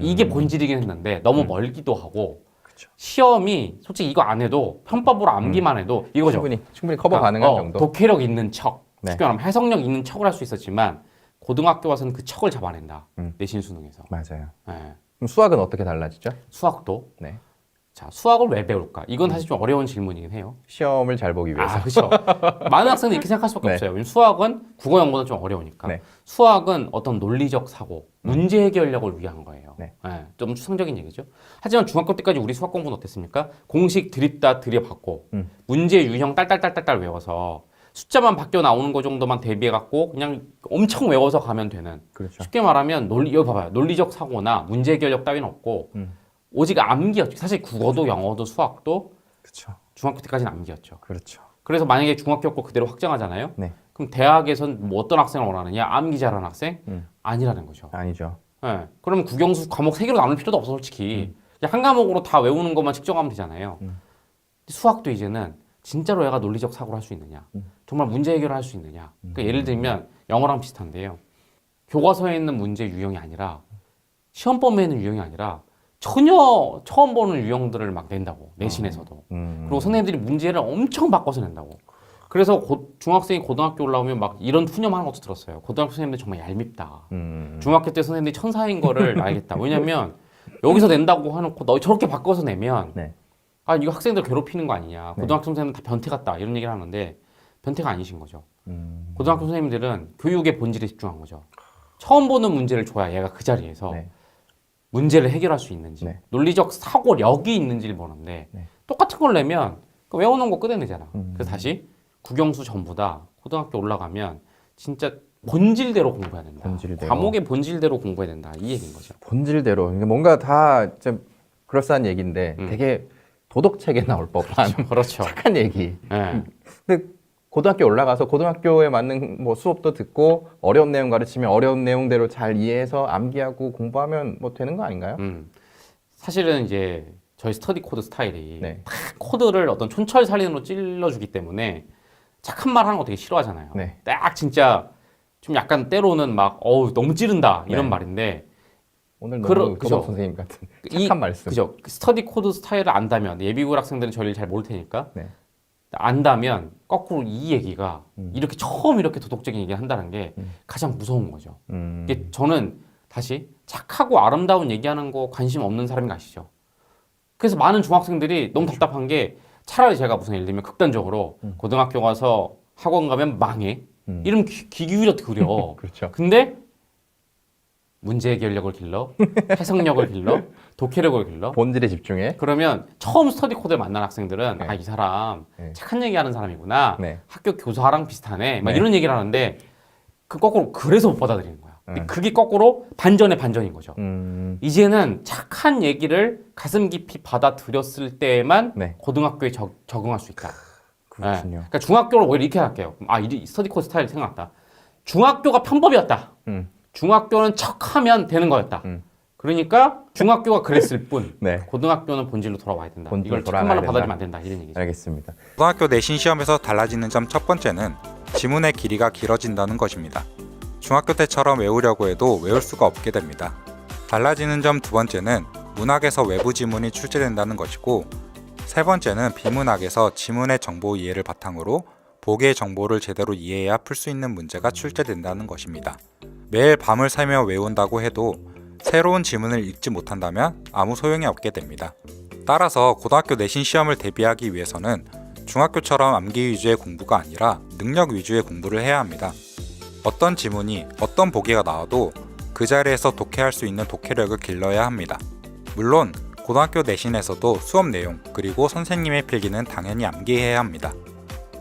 이게 본질이긴 했는데 너무 멀기도 하고 그렇죠. 시험이 솔직히 이거 안 해도 편법으로 암기만 해도 이거죠. 충분히 커버 가능한 정도. 독해력 있는 척, 네. 쉽게 말하면 해석력 있는 척을 할 수 있었지만 고등학교 와서는 그 척을 잡아낸다. 내신 수능에서. 맞아요. 네. 그럼 수학은 어떻게 달라지죠? 수학도 네. 자, 수학을 왜 배울까? 이건 사실 좀 어려운 질문이긴 해요. 시험을 잘 보기 위해서. 아, 그렇죠. 많은 학생들이 이렇게 생각할 수밖에 네. 없어요. 왜냐면 수학은 국어 연구는 좀 어려우니까. 네. 수학은 어떤 논리적 사고, 문제 해결력을 위한 거예요. 네. 좀 추상적인 얘기죠. 하지만 중학교 때까지 우리 수학 공부는 어땠습니까? 공식 드립다 들여받고 문제 유형 딸딸딸딸 외워서 숫자만 바뀌어 나오는 거 정도만 대비해갖고 그냥 엄청 외워서 가면 되는. 그렇죠. 쉽게 말하면 여기 봐봐요. 논리적 사고나 문제 해결력 따위는 없고 오직 암기였죠. 사실 국어도 영어도 수학도 그렇죠. 중학교 때까지는 암기였죠. 그렇죠. 그래서 만약에 중학교 거 그대로 확정하잖아요. 네. 그럼 대학에선 뭐 어떤 학생을 원하느냐? 암기 잘하는 학생? 아니라는 거죠. 아니죠. 네. 그러면 국영수 과목 3개로 나눌 필요도 없어 솔직히. 그냥 한 과목으로 다 외우는 것만 측정하면 되잖아요. 수학도 이제는 진짜로 얘가 논리적 사고를 할 수 있느냐? 정말 문제 해결을 할 수 있느냐? 그러니까 예를 들면 영어랑 비슷한데요. 교과서에 있는 문제 유형이 아니라 시험 범위에 있는 유형이 아니라 전혀 처음 보는 유형들을 막 낸다고 내신에서도. 그리고 선생님들이 문제를 엄청 바꿔서 낸다고. 그래서 중학생이 고등학교 올라오면 막 이런 푸념하는 것도 들었어요. 고등학교 선생님들 정말 얄밉다. 중학교 때 선생님들이 천사인 거를 알겠다. 왜냐면 여기서 낸다고 해놓고 너 저렇게 바꿔서 내면 네. 아 이거 학생들 괴롭히는 거 아니냐. 네. 고등학교 선생님은 다 변태 같다. 이런 얘기를 하는데 변태가 아니신 거죠. 고등학교 선생님들은 교육의 본질에 집중한 거죠. 처음 보는 문제를 줘야 얘가 그 자리에서 네. 문제를 해결할 수 있는지 네. 논리적 사고력이 있는지를 보는데 네. 똑같은 걸 내면 외워놓은 거 끝내내잖아. 그래서 다시 국영수 전부 다 고등학교 올라가면 진짜 본질대로 공부해야 된다. 본질대로. 과목의 본질대로 공부해야 된다. 이 얘기인 거죠. 본질대로. 그러니까 뭔가 다 좀 그럴싸한 얘기인데 되게 도덕책에 나올 법한 그렇죠. 착한 얘기. 네. 근데 고등학교 올라가서 고등학교에 맞는 뭐 수업도 듣고 어려운 내용 가르치면 어려운 내용대로 잘 이해해서 암기하고 공부하면 뭐 되는 거 아닌가요? 사실은 이제 저희 스터디 코드 스타일이 네. 딱 코드를 어떤 촌철살인으로 찔러주기 때문에 착한 말 하는 거 되게 싫어하잖아요. 네. 딱 진짜 좀 약간 때로는 막 어우 너무 찌른다 이런 네. 말인데 오늘 너무 그죠. 도덕 선생님 같은 착한 말씀. 그죠. 스터디 코드 스타일을 안다면 예비군 학생들은 저희를 잘 모를 테니까 네. 안다면 거꾸로 이 얘기가 이렇게 처음 이렇게 도덕적인 얘기를 한다는 게 가장 무서운 거죠. 이게 저는 다시 착하고 아름다운 얘기하는 거 관심 없는 사람인 거 아시죠? 그래서 많은 중학생들이 너무 답답한 게 차라리 제가 무슨 예를 들면 극단적으로 고등학교 가서 학원 가면 망해. 이름 귀 기울여 그려. 그렇죠. 근데 문제 해결력을 길러, 해석력을 길러, 독해력을 길러. 본질에 집중해. 그러면 처음 스터디 코드를 만난 학생들은 네. 아, 이 사람 네. 착한 얘기하는 사람이구나. 네. 학교 교사랑 비슷하네. 막 네. 이런 얘기를 하는데 그 거꾸로 그래서 못 받아들이는 거야. 근데 그게 거꾸로 반전의 반전인 거죠. 이제는 착한 얘기를 가슴 깊이 받아들였을 때만 네. 고등학교에 적응할 수 있다. 그렇군요. 네. 그러니까 중학교를 오히려 이렇게 할게요. 아, 이 스터디 코드 스타일 생각났다. 중학교가 편법이었다. 중학교는 척하면 되는 거였다. 그러니까 중학교가 그랬을 뿐 네. 고등학교는 본질로 돌아와야 된다. 본질로 이걸 착한 돌아가야 말로 된다. 받아들이면 안 된다. 이런 얘기죠. 알겠습니다. 고등학교 내신 시험에서 달라지는 점 첫 번째는 지문의 길이가 길어진다는 것입니다. 중학교 때처럼 외우려고 해도 외울 수가 없게 됩니다. 달라지는 점 두 번째는 문학에서 외부 지문이 출제된다는 것이고, 세 번째는 비문학에서 지문의 정보 이해를 바탕으로 보기의 정보를 제대로 이해해야 풀 수 있는 문제가 출제된다는 것입니다. 매일 밤을 새며 외운다고 해도 새로운 지문을 읽지 못한다면 아무 소용이 없게 됩니다. 따라서 고등학교 내신 시험을 대비하기 위해서는 중학교처럼 암기 위주의 공부가 아니라 능력 위주의 공부를 해야 합니다. 어떤 지문이 어떤 보기가 나와도 그 자리에서 독해할 수 있는 독해력을 길러야 합니다. 물론 고등학교 내신에서도 수업 내용 그리고 선생님의 필기는 당연히 암기해야 합니다.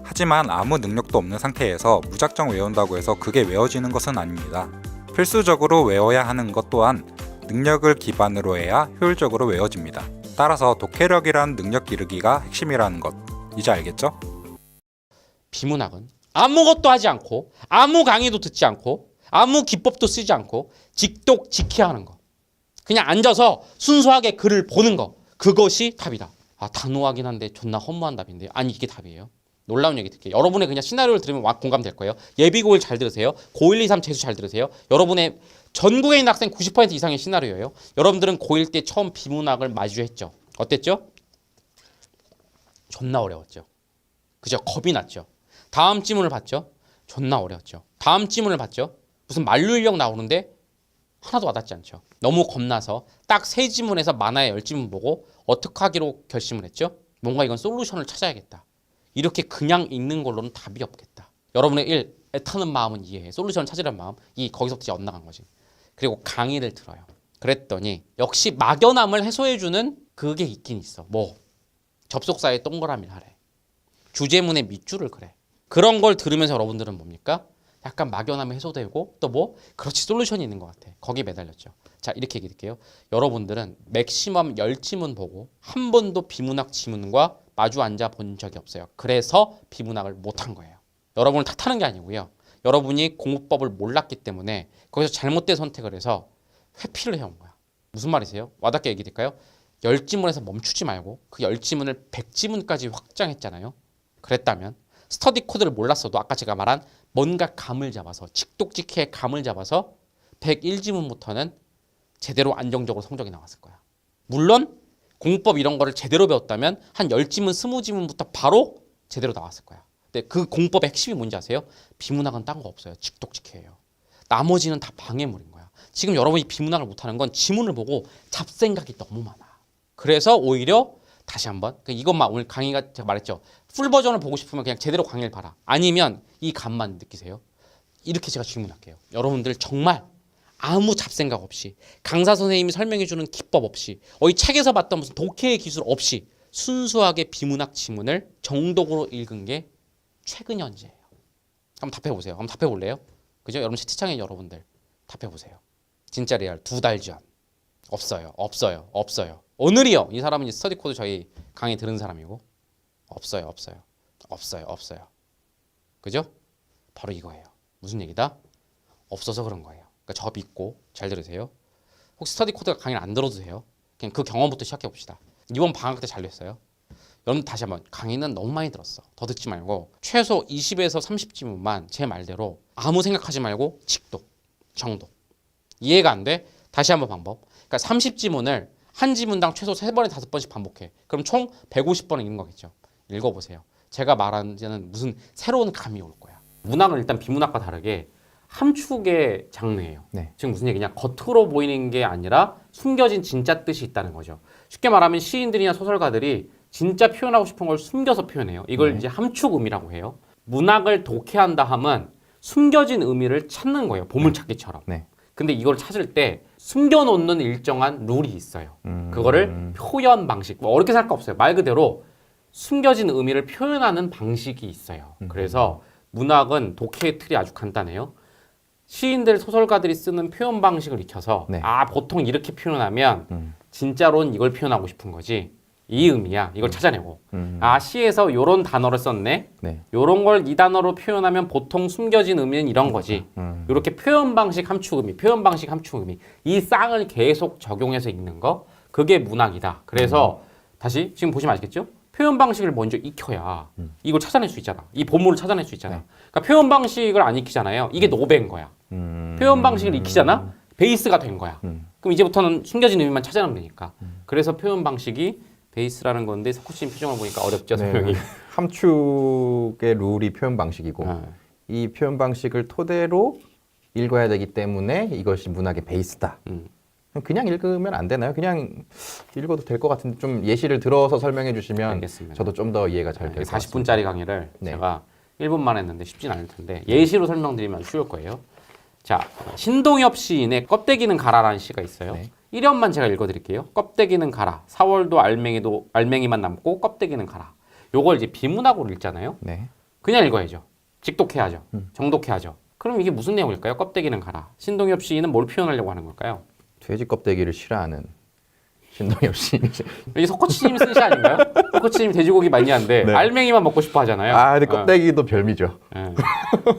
하지만 아무 능력도 없는 상태에서 무작정 외운다고 해서 그게 외워지는 것은 아닙니다. 필수적으로 외워야 하는 것 또한 능력을 기반으로 해야 효율적으로 외워집니다. 따라서 독해력이라는 능력 기르기가 핵심이라는 것, 이제 알겠죠? 비문학은 아무것도 하지 않고 아무 강의도 듣지 않고 아무 기법도 쓰지 않고 직독 직해야 하는 거. 그냥 앉아서 순수하게 글을 보는 거. 그것이 답이다. 아, 단호하긴 한데 존나 허무한 답인데. 아니, 이게 답이에요. 놀라운 얘기 듣게요. 여러분의 그냥 시나리오를 들으면 공감될 거예요. 예비 고1 잘 들으세요. 고1, 2, 3 재수 잘 들으세요. 여러분의 전국에 있는 학생 90% 이상의 시나리오예요. 여러분들은 고1 때 처음 비문학을 마주했죠. 어땠죠? 존나 어려웠죠. 그죠? 겁이 났죠. 다음 지문을 봤죠. 존나 어려웠죠. 다음 지문을 봤죠. 무슨 만류인력 나오는데 하나도 와닿지 않죠. 너무 겁나서 딱 세 지문에서 만화의 10지문 보고 어떻게 하기로 결심을 했죠? 뭔가 이건 솔루션을 찾아야겠다. 이렇게 그냥 읽는 걸로는 답이 없겠다. 여러분의 애타는 마음은 이해해. 솔루션을 찾으려는 마음. 거기서부터 이제 엇나간 거지. 그리고 강의를 들어요. 그랬더니 역시 막연함을 해소해주는 그게 있긴 있어. 뭐 접속사에 동그라미를 하래. 주제문에 밑줄을 그래. 그런 걸 들으면서 여러분들은 뭡니까? 약간 막연함이 해소되고 또 뭐? 그렇지 솔루션이 있는 것 같아. 거기에 매달렸죠. 자 이렇게 얘기할게요. 여러분들은 맥시멈 10지문 보고 한 번도 비문학 지문과 마주 앉아 본 적이 없어요. 그래서 비문학을 못한 거예요. 여러분을 탓하는 게 아니고요. 여러분이 공부법을 몰랐기 때문에 거기서 잘못된 선택을 해서 회피를 해온 거야. 무슨 말이세요? 와닿게 얘기 드릴까요? 10지문에서 멈추지 말고 그 10지문을 100지문까지 확장했잖아요. 그랬다면 스터디 코드를 몰랐어도 아까 제가 말한 뭔가 감을 잡아서 직독직해의 감을 잡아서 101지문부터는 제대로 안정적으로 성적이 나왔을 거야. 물론 공법 이런 거를 제대로 배웠다면 한 10지문, 20지문부터 바로 제대로 나왔을 거야. 근데 그 공법의 핵심이 뭔지 아세요? 비문학은 딴 거 없어요. 직독직해예요. 나머지는 다 방해물인 거야. 지금 여러분이 비문학을 못하는 건 지문을 보고 잡생각이 너무 많아. 그래서 오히려 다시 한번 이것만 오늘 강의가 제가 말했죠. 풀 버전을 보고 싶으면 그냥 제대로 강의를 봐라. 아니면 이 감만 느끼세요. 이렇게 제가 질문할게요. 여러분들 정말 아무 잡생각 없이 강사 선생님이 설명해주는 기법 없이 이 책에서 봤던 무슨 독해의 기술 없이 순수하게 비문학 지문을 정독으로 읽은 게 최근이 언제예요? 한번 답해보세요. 한번 답해볼래요? 그죠? 여러분 채팅창에 여러분들 답해보세요. 진짜 리얼 2달 전. 없어요. 없어요. 없어요. 오늘이요. 이 사람은 이제 스터디 코드 저희 강의 들은 사람이고 없어요. 없어요. 없어요. 없어요. 그죠? 바로 이거예요. 무슨 얘기다? 없어서 그런 거예요. 그러니까 저 믿고 잘 들으세요. 혹시 스터디 코드가 강의를 안 들어도 돼요? 그냥 그 경험부터 시작해 봅시다. 이번 방학 때 잘 됐어요. 여러분 다시 한번 강의는 너무 많이 들었어. 더 듣지 말고 최소 20에서 30지문만 제 말대로 아무 생각하지 말고 직독, 정독. 이해가 안 돼? 다시 한번 방법. 그러니까 30지문을 한 지문당 최소 3번에 5번씩 반복해. 그럼 총 150번을 읽는 거겠죠. 읽어보세요. 제가 말하는 데는 무슨 새로운 감이 올 거야. 문학은 일단 비문학과 다르게 함축의 장르예요. 네. 지금 무슨 얘기냐? 겉으로 보이는 게 아니라 숨겨진 진짜 뜻이 있다는 거죠. 쉽게 말하면 시인들이나 소설가들이 진짜 표현하고 싶은 걸 숨겨서 표현해요. 이걸 이제 함축음이라고 해요. 문학을 독해한다 하면 숨겨진 의미를 찾는 거예요. 보물찾기처럼. 네. 근데 이걸 찾을 때 숨겨놓는 일정한 룰이 있어요. 그거를 표현 방식, 뭐 어렵게 생각할 거 없어요. 말 그대로 숨겨진 의미를 표현하는 방식이 있어요. 그래서 문학은 독해의 틀이 아주 간단해요. 시인들, 소설가들이 쓰는 표현 방식을 익혀서 네. 보통 이렇게 표현하면 진짜로는 이걸 표현하고 싶은 거지. 이 의미야. 이걸 찾아내고. 시에서 요런 단어를 썼네. 네. 요런 걸 이 단어로 표현하면 보통 숨겨진 의미는 이런 거지. 이렇게 표현 방식 함축 의미, 표현 방식 함축 의미. 이 쌍을 계속 적용해서 읽는 거. 그게 문학이다. 그래서 다시 지금 보시면 아시겠죠? 표현 방식을 먼저 익혀야 이걸 찾아낼 수 있잖아. 이 보물을 찾아낼 수 있잖아. 네. 그러니까 표현 방식을 안 익히잖아요. 이게 노베인 거야. 표현 방식을 익히잖아. 베이스가 된 거야. 그럼 이제부터는 숨겨진 의미만 찾아내면 되니까. 그래서 표현 방식이 베이스라는 건데 석구님 표정을 보니까 어렵죠, 설명이. 함축의 룰이 표현 방식이고 이 표현 방식을 토대로 읽어야 되기 때문에 이것이 문학의 베이스다. 그냥 읽으면 안 되나요? 그냥 읽어도 될 것 같은데 좀 예시를 들어서 설명해 주시면 알겠습니다. 저도 좀 더 이해가 잘 될 것 같습니다. 40분짜리 강의를 네. 제가 1분만 했는데 쉽진 않을 텐데 예시로 설명드리면 쉬울 거예요. 자, 신동엽 시인의 껍데기는 가라라는 시가 있어요. 네. 1연만 제가 읽어드릴게요. 껍데기는 가라. 4월도 알맹이만 남고 껍데기는 가라. 요걸 이제 비문학으로 읽잖아요. 네. 그냥 읽어야죠. 직독해야죠. 정독해야죠. 그럼 이게 무슨 내용일까요? 껍데기는 가라. 신동엽 시인은 뭘 표현하려고 하는 걸까요? 돼지 껍데기를 싫어하는 신동엽 시인. 이게 석코치님이 쓴 시 아닌가요? 석코치님이 돼지고기 마니아인데 네. 알맹이만 먹고 싶어 하잖아요. 근데 껍데기도 별미죠. 예.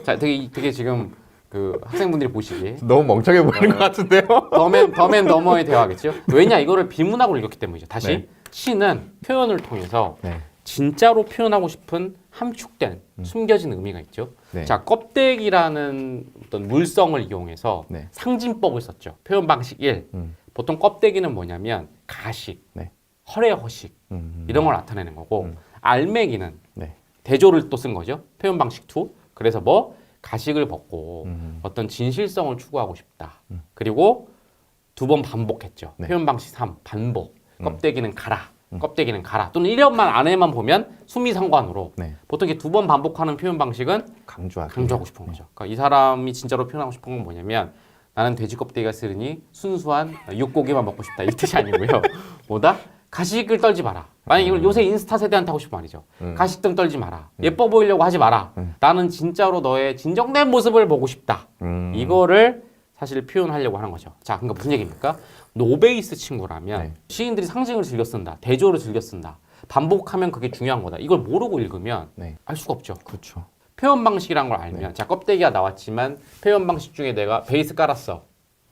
자, 되게 지금 그 학생분들이 보시기에 너무 멍청해 보이는 것 같은데요? 더맨 더머의 대화겠죠? 왜냐? 이거를 비문학으로 읽었기 때문이죠. 다시 네. 시는 표현을 통해서 네. 진짜로 표현하고 싶은 함축된 숨겨진 의미가 있죠. 네. 자, 껍데기라는 어떤 물성을 이용해서 네. 상징법을 썼죠. 표현 방식 1. 보통 껍데기는 뭐냐면 가식, 네. 허례허식 이런 걸 나타내는 거고 알맹이는 네. 대조를 또 쓴 거죠. 표현 방식 2. 그래서 뭐 가식을 벗고 어떤 진실성을 추구하고 싶다. 그리고 두 번 반복했죠. 네. 표현 방식 3 반복. 껍데기는 가라. 껍데기는 가라. 또는 1년만 안에만 보면 수미상관으로 네. 보통 이게 두 번 반복하는 표현 방식은 강조하고 싶은 거죠. 그러니까 이 사람이 진짜로 표현하고 싶은 건 뭐냐면 나는 돼지 껍데기가 싫으니 순수한 육고기만 먹고 싶다. 이 뜻이 아니고요. 뭐다? 가식을 떨지 마라. 만약 이걸 요새 인스타 세대한테 하고 싶은 말이죠. 가식등 떨지 마라. 예뻐 보이려고 하지 마라. 나는 진짜로 너의 진정된 모습을 보고 싶다. 이거를 사실 표현하려고 하는 거죠. 자, 그러니까 무슨 얘기입니까? 노베이스 친구라면 네. 시인들이 상징을 즐겨 쓴다. 대조를 즐겨 쓴다. 반복하면 그게 중요한 거다. 이걸 모르고 읽으면 네. 알 수가 없죠. 그렇죠. 표현 방식이란 걸 알면 자, 껍데기가 나왔지만 표현 방식 중에 내가 베이스 깔았어.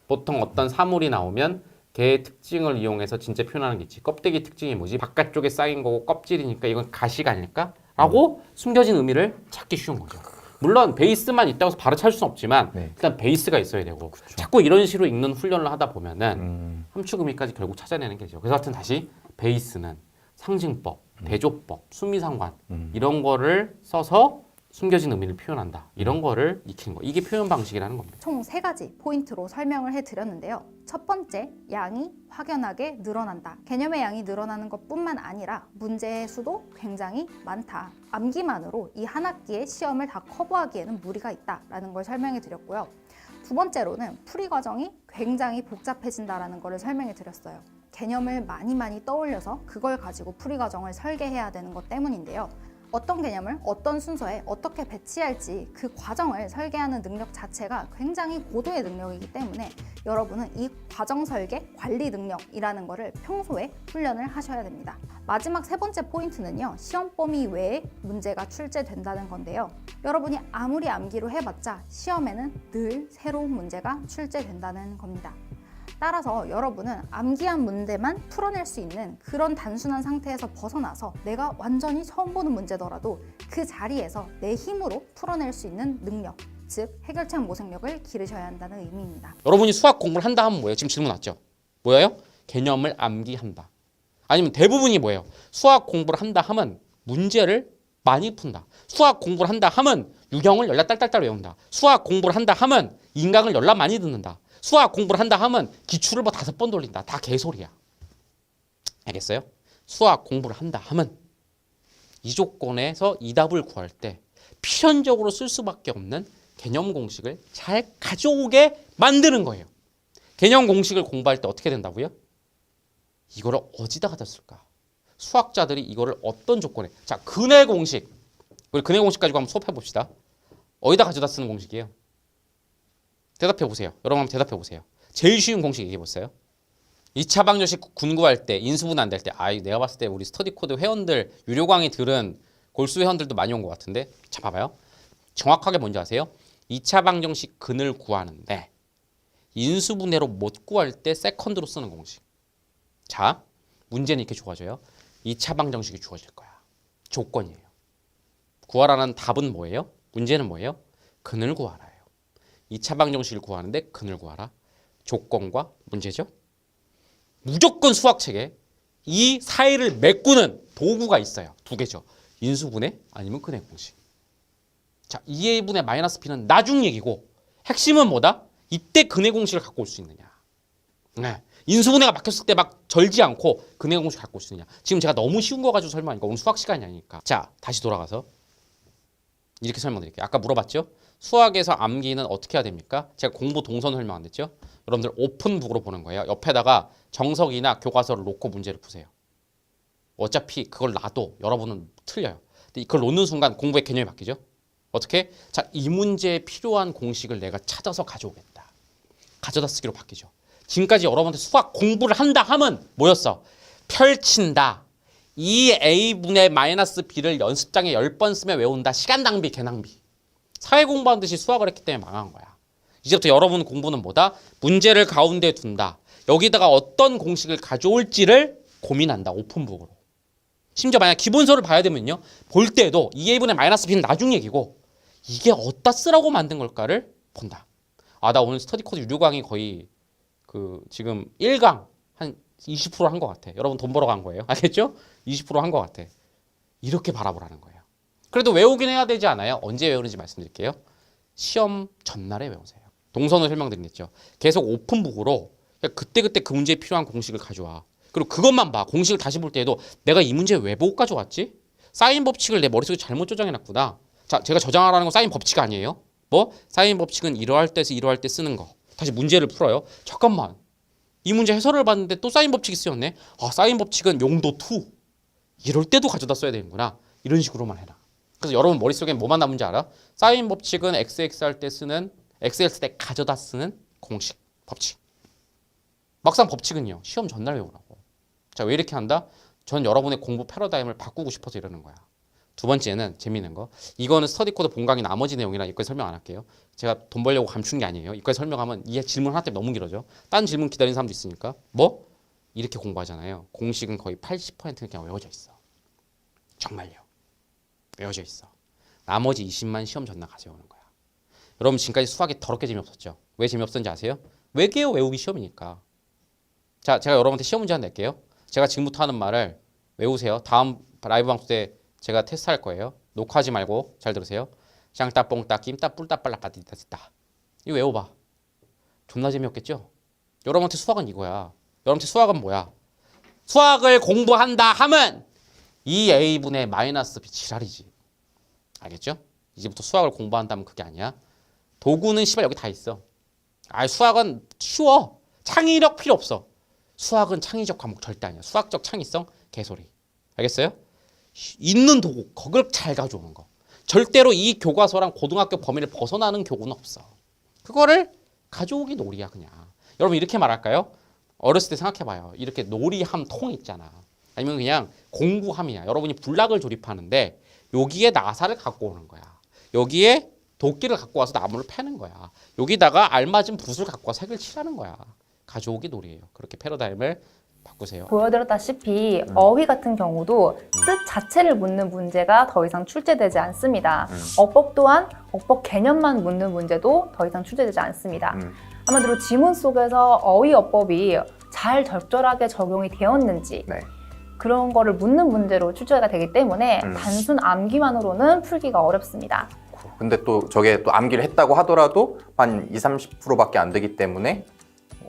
보통 어떤 사물이 나오면 걔의 특징을 이용해서 진짜 표현하는 게 있지. 껍데기 특징이 뭐지? 바깥쪽에 쌓인 거고 껍질이니까 이건 가식 아닐까? 라고 숨겨진 의미를 찾기 쉬운 거죠. 물론 베이스만 있다고 해서 바로 찾을 수는 없지만 네. 일단 베이스가 있어야 되고 자꾸 이런 식으로 읽는 훈련을 하다 보면은 함축 의미까지 결국 찾아내는 게죠. 그래서 하여튼 다시 베이스는 상징법, 대조법, 수미상관 이런 거를 써서 숨겨진 의미를 표현한다. 이런 거를 익히는 거. 이게 표현 방식이라는 겁니다. 총 3가지 포인트로 설명을 해드렸는데요. 첫 번째, 양이 확연하게 늘어난다. 개념의 양이 늘어나는 것뿐만 아니라 문제의 수도 굉장히 많다. 암기만으로 이 한 학기의 시험을 다 커버하기에는 무리가 있다라는 걸 설명해 드렸고요. 두 번째로는 풀이 과정이 굉장히 복잡해진다라는 것을 설명해 드렸어요. 개념을 많이 떠올려서 그걸 가지고 풀이 과정을 설계해야 되는 것 때문인데요. 어떤 개념을 어떤 순서에 어떻게 배치할지 그 과정을 설계하는 능력 자체가 굉장히 고도의 능력이기 때문에 여러분은 이 과정 설계 관리 능력이라는 거를 평소에 훈련을 하셔야 됩니다. 마지막 세 번째 포인트는요. 시험 범위 외에 문제가 출제된다는 건데요. 여러분이 아무리 암기로 해봤자 시험에는 늘 새로운 문제가 출제된다는 겁니다. 따라서 여러분은 암기한 문제만 풀어낼 수 있는 그런 단순한 상태에서 벗어나서 내가 완전히 처음 보는 문제더라도 그 자리에서 내 힘으로 풀어낼 수 있는 능력, 즉 해결책 모색력을 기르셔야 한다는 의미입니다. 여러분이 수학 공부를 한다 하면 뭐예요? 지금 질문 왔죠? 뭐예요? 개념을 암기한다. 아니면 대부분이 뭐예요? 수학 공부를 한다 하면 문제를 많이 푼다. 수학 공부를 한다 하면 유형을 열라 딸딸딸 외운다. 수학 공부를 한다 하면 인강을 열라 많이 듣는다. 수학 공부를 한다 하면 기출을 뭐 5번 돌린다. 다 개소리야. 알겠어요? 수학 공부를 한다 하면 이 조건에서 이 답을 구할 때 필연적으로 쓸 수밖에 없는 개념 공식을 잘 가져오게 만드는 거예요. 개념 공식을 공부할 때 어떻게 된다고요? 이거를 어디다 갖다 쓸까? 수학자들이 이거를 어떤 조건에 자, 근해 공식. 우리 근해 공식 가지고 한번 수업해 봅시다. 어디다 가져다 쓰는 공식이에요? 대답해 보세요. 여러분 한번 대답해 보세요. 제일 쉬운 공식 얘기해 보세요. 2차 방정식 군구할 때 인수분 안 될 때 내가 봤을 때 우리 스터디 코드 회원들 유료 강의 들은 골수 회원들도 많이 온 것 같은데 자 봐봐요. 정확하게 뭔지 아세요? 2차 방정식 근을 구하는데 인수분해로 못 구할 때 세컨드로 쓰는 공식. 자, 문제는 이렇게 주어져요. 2차 방정식이 주어질 거야. 조건이에요. 구하라는 답은 뭐예요? 문제는 뭐예요? 근을 구하라. 2차 방정식을 구하는데 근을 구하라. 조건과 문제죠. 무조건 수학책에 이 사이를 메꾸는 도구가 있어요. 2개죠. 인수분해 아니면 근해 공식. 자, 2a분의 마이너스 b는 나중 얘기고 핵심은 뭐다? 이때 근해 공식을 갖고 올 수 있느냐. 네. 인수분해가 막혔을 때 막 절지 않고 근해 공식을 갖고 올 수 있느냐. 지금 제가 너무 쉬운 거 가지고 설명하니까 오늘 수학 시간이 아니니까. 자, 다시 돌아가서 이렇게 설명드릴게요. 아까 물어봤죠? 수학에서 암기는 어떻게 해야 됩니까? 제가 공부 동선 설명 안 됐죠? 여러분들 오픈북으로 보는 거예요. 옆에다가 정석이나 교과서를 놓고 문제를 푸세요. 어차피 그걸 놔도 여러분은 틀려요. 근데 그걸 놓는 순간 공부의 개념이 바뀌죠? 어떻게? 자, 이 문제에 필요한 공식을 내가 찾아서 가져오겠다. 가져다 쓰기로 바뀌죠. 지금까지 여러분한테 수학 공부를 한다 하면 뭐였어? 펼친다. 2a분의 마이너스 b를 연습장에 10번 쓰면 외운다. 시간 낭비, 개 낭비. 사회 공부한 듯이 수학을 했기 때문에 망한 거야. 이제부터 여러분 공부는 뭐다? 문제를 가운데 둔다. 여기다가 어떤 공식을 가져올지를 고민한다. 오픈북으로. 심지어 만약 기본서를 봐야 되면요. 볼 때도 2a분의 마이너스 b는 나중 얘기고 이게 어디다 쓰라고 만든 걸까를 본다. 아, 나 오늘 스터디 코드 유료 강의 거의 지금 1강 한 20% 한 것 같아. 여러분 돈 벌어 간 거예요. 알겠죠? 20% 한 것 같아. 이렇게 바라보라는 거예요. 그래도 외우긴 해야 되지 않아요? 언제 외우는지 말씀드릴게요. 시험 전날에 외우세요. 동선을 설명드렸죠. 계속 오픈북으로 그러니까 그때그때 그 문제에 필요한 공식을 가져와. 그리고 그것만 봐. 공식을 다시 볼 때에도 내가 이 문제 왜 보고 가져왔지? 사인 법칙을 내 머릿속에 잘못 저장해놨구나. 자, 제가 저장하라는 건 사인 법칙 아니에요? 뭐? 사인 법칙은 이러할 때에서 이러할 때 쓰는 거. 다시 문제를 풀어요. 잠깐만. 이 문제 해설을 봤는데 또 사인 법칙이 쓰였네. 아, 사인 법칙은 용도 2. 이럴 때도 가져다 써야 되는구나. 이런 식으로만 해라. 그래서 여러분 머릿속에 뭐만 남은지 알아? 사인 법칙은 XX 할 때 쓰는, X 했을 때 가져다 쓰는 공식, 법칙. 막상 법칙은요. 시험 전날 외우라고. 자, 왜 이렇게 한다? 전 여러분의 공부 패러다임을 바꾸고 싶어서 이러는 거야. 두 번째는 재미있는 거. 이거는 스터디 코드 본강의 나머지 내용이라 여기까지 설명 안 할게요. 제가 돈 벌려고 감춘 게 아니에요. 여기까지 설명하면 이 질문 하나 때문에 너무 길어져. 딴 질문 기다리는 사람도 있으니까. 뭐? 이렇게 공부하잖아요. 공식은 거의 80%는 그냥 외워져 있어. 정말요. 외워져 있어. 나머지 20만 시험 전날 가져오는 거야. 여러분 지금까지 수학이 더럽게 재미없었죠? 왜 재미없었는지 아세요? 외계어 외우기 시험이니까. 자, 제가 여러분한테 시험 문제 하나 낼게요. 제가 지금부터 하는 말을 외우세요. 다음 라이브 방송 때 제가 테스트할 거예요. 녹화하지 말고 잘 들으세요. 샹따 뽕따 김따 뿔따 빨라 빠띠따 띠따. 이거 외워봐. 존나 재미없겠죠? 여러분한테 수학은 이거야. 여러분한테 수학은 뭐야? 수학을 공부한다 하면 2a분의 마이너스 b 지랄이지. 알겠죠? 이제부터 수학을 공부한다면 그게 아니야. 도구는 씨발 여기 다 있어. 아, 수학은 쉬워. 창의력 필요 없어. 수학은 창의적 과목 절대 아니야. 수학적 창의성 개소리. 알겠어요? 있는 도구 그걸 잘 가져오는 거. 절대로 이 교과서랑 고등학교 범위를 벗어나는 교구는 없어. 그거를 가져오기 놀이야 그냥. 여러분 이렇게 말할까요? 어렸을 때 생각해봐요. 이렇게 놀이함 통 있잖아. 아니면 그냥 공부함이야. 여러분이 불락을 조립하는데 여기에 나사를 갖고 오는 거야. 여기에 도끼를 갖고 와서 나무를 패는 거야. 여기다가 알맞은 붓을 갖고 와서 색을 칠하는 거야. 가져오기 놀이에요. 그렇게 패러다임을 바꾸세요. 보여드렸다시피 어휘 같은 경우도 뜻 자체를 묻는 문제가 더 이상 출제되지 않습니다. 어법 또한 어법 개념만 묻는 문제도 더 이상 출제되지 않습니다. 한마디로 지문 속에서 어휘 어법이 잘 적절하게 적용이 되었는지 네. 그런 거를 묻는 문제로 출제가 되기 때문에 단순 암기만으로는 풀기가 어렵습니다. 근데 또 저게 또 암기를 했다고 하더라도 한 20-30%밖에 안 되기 때문에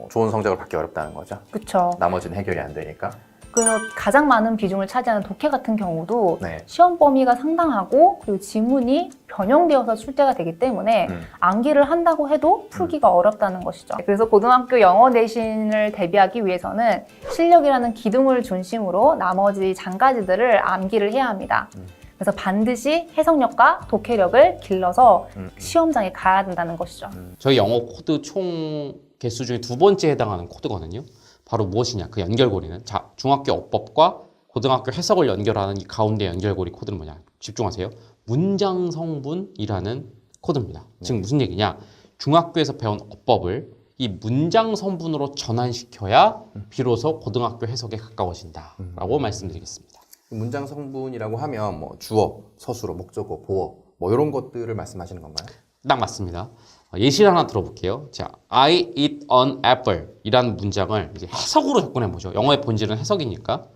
좋은 성적을 받기 어렵다는 거죠. 그렇죠. 나머지는 해결이 안 되니까. 그래서 가장 많은 비중을 차지하는 독해 같은 경우도 네. 시험 범위가 상당하고 그리고 지문이 변형되어서 출제가 되기 때문에 암기를 한다고 해도 풀기가 어렵다는 것이죠. 그래서 고등학교 영어 내신을 대비하기 위해서는 실력이라는 기둥을 중심으로 나머지 장가지들을 암기를 해야 합니다. 그래서 반드시 해석력과 독해력을 길러서 시험장에 가야 된다는 것이죠. 저희 영어 코드 총 개수 중에 두 번째에 해당하는 코드거든요. 바로 무엇이냐? 그 연결고리는. 자, 중학교 어법과 고등학교 해석을 연결하는 이 가운데 연결고리 코드는 뭐냐? 집중하세요. 문장 성분이라는 코드입니다. 즉 무슨 얘기냐? 중학교에서 배운 어법을 이 문장 성분으로 전환시켜야 비로소 고등학교 해석에 가까워진다라고 말씀드리겠습니다. 문장 성분이라고 하면 뭐 주어, 서술어, 목적어, 보어 뭐 이런 것들을 말씀하시는 건가요? 딱 맞습니다. 예시를 하나 들어볼게요. 자, I eat an apple 이라는 문장을 이제 해석으로 접근해보죠. 영어의 본질은 해석이니까.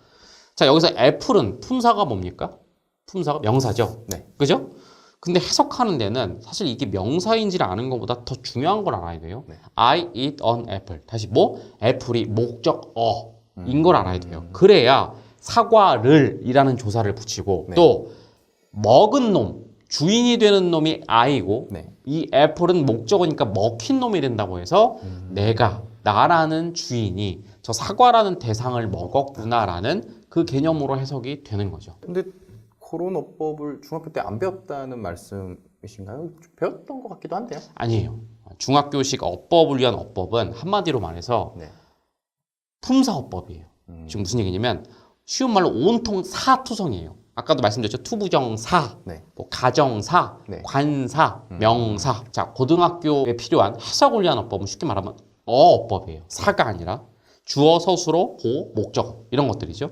자, 여기서 apple은 품사가 뭡니까? 품사가 명사죠. 네. 그죠? 근데 해석하는 데는 사실 이게 명사인지를 아는 것보다 더 중요한 걸 알아야 돼요. 네. I eat an apple. 다시 뭐? 애플이 목적어인 걸 알아야 돼요. 그래야 사과를 이라는 조사를 붙이고 네. 또 먹은 놈, 주인이 되는 놈이 I고 네. 이 애플은 목적어니까 먹힌 놈이 된다고 해서 내가, 나라는 주인이 저 사과라는 대상을 먹었구나라는 그 개념으로 해석이 되는 거죠. 근데 그런 어법을 중학교 때 안 배웠다는 말씀이신가요? 배웠던 것 같기도 한데요. 아니에요. 중학교식 어법을 위한 어법은 한마디로 말해서 네. 품사어법이에요. 지금 무슨 얘기냐면 쉬운 말로 온통 사투성이에요. 아까도 말씀드렸죠. 투부정사, 네. 뭐 가정사, 네. 관사, 명사. 자, 고등학교에 필요한 해석을 위한 어법은 쉽게 말하면 어어법이에요. 사가 아니라 주어, 서술어, 보, 목적어 이런 것들이죠.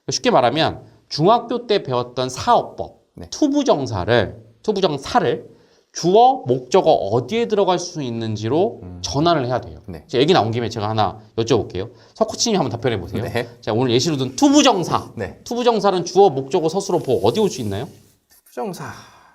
쉽게 말하면 중학교 때 배웠던 사어법, 네. 투부정사를 주어, 목적어 어디에 들어갈 수 있는지로 전환을 해야 돼요. 네. 자, 얘기 나온 김에 제가 하나 여쭤볼게요. 석호치님이 한번 답변해 보세요. 네. 자, 오늘 예시로 든 투부정사. 네. 투부정사는 주어, 목적어, 서술어, 보 어디 올 수 있나요? 부정사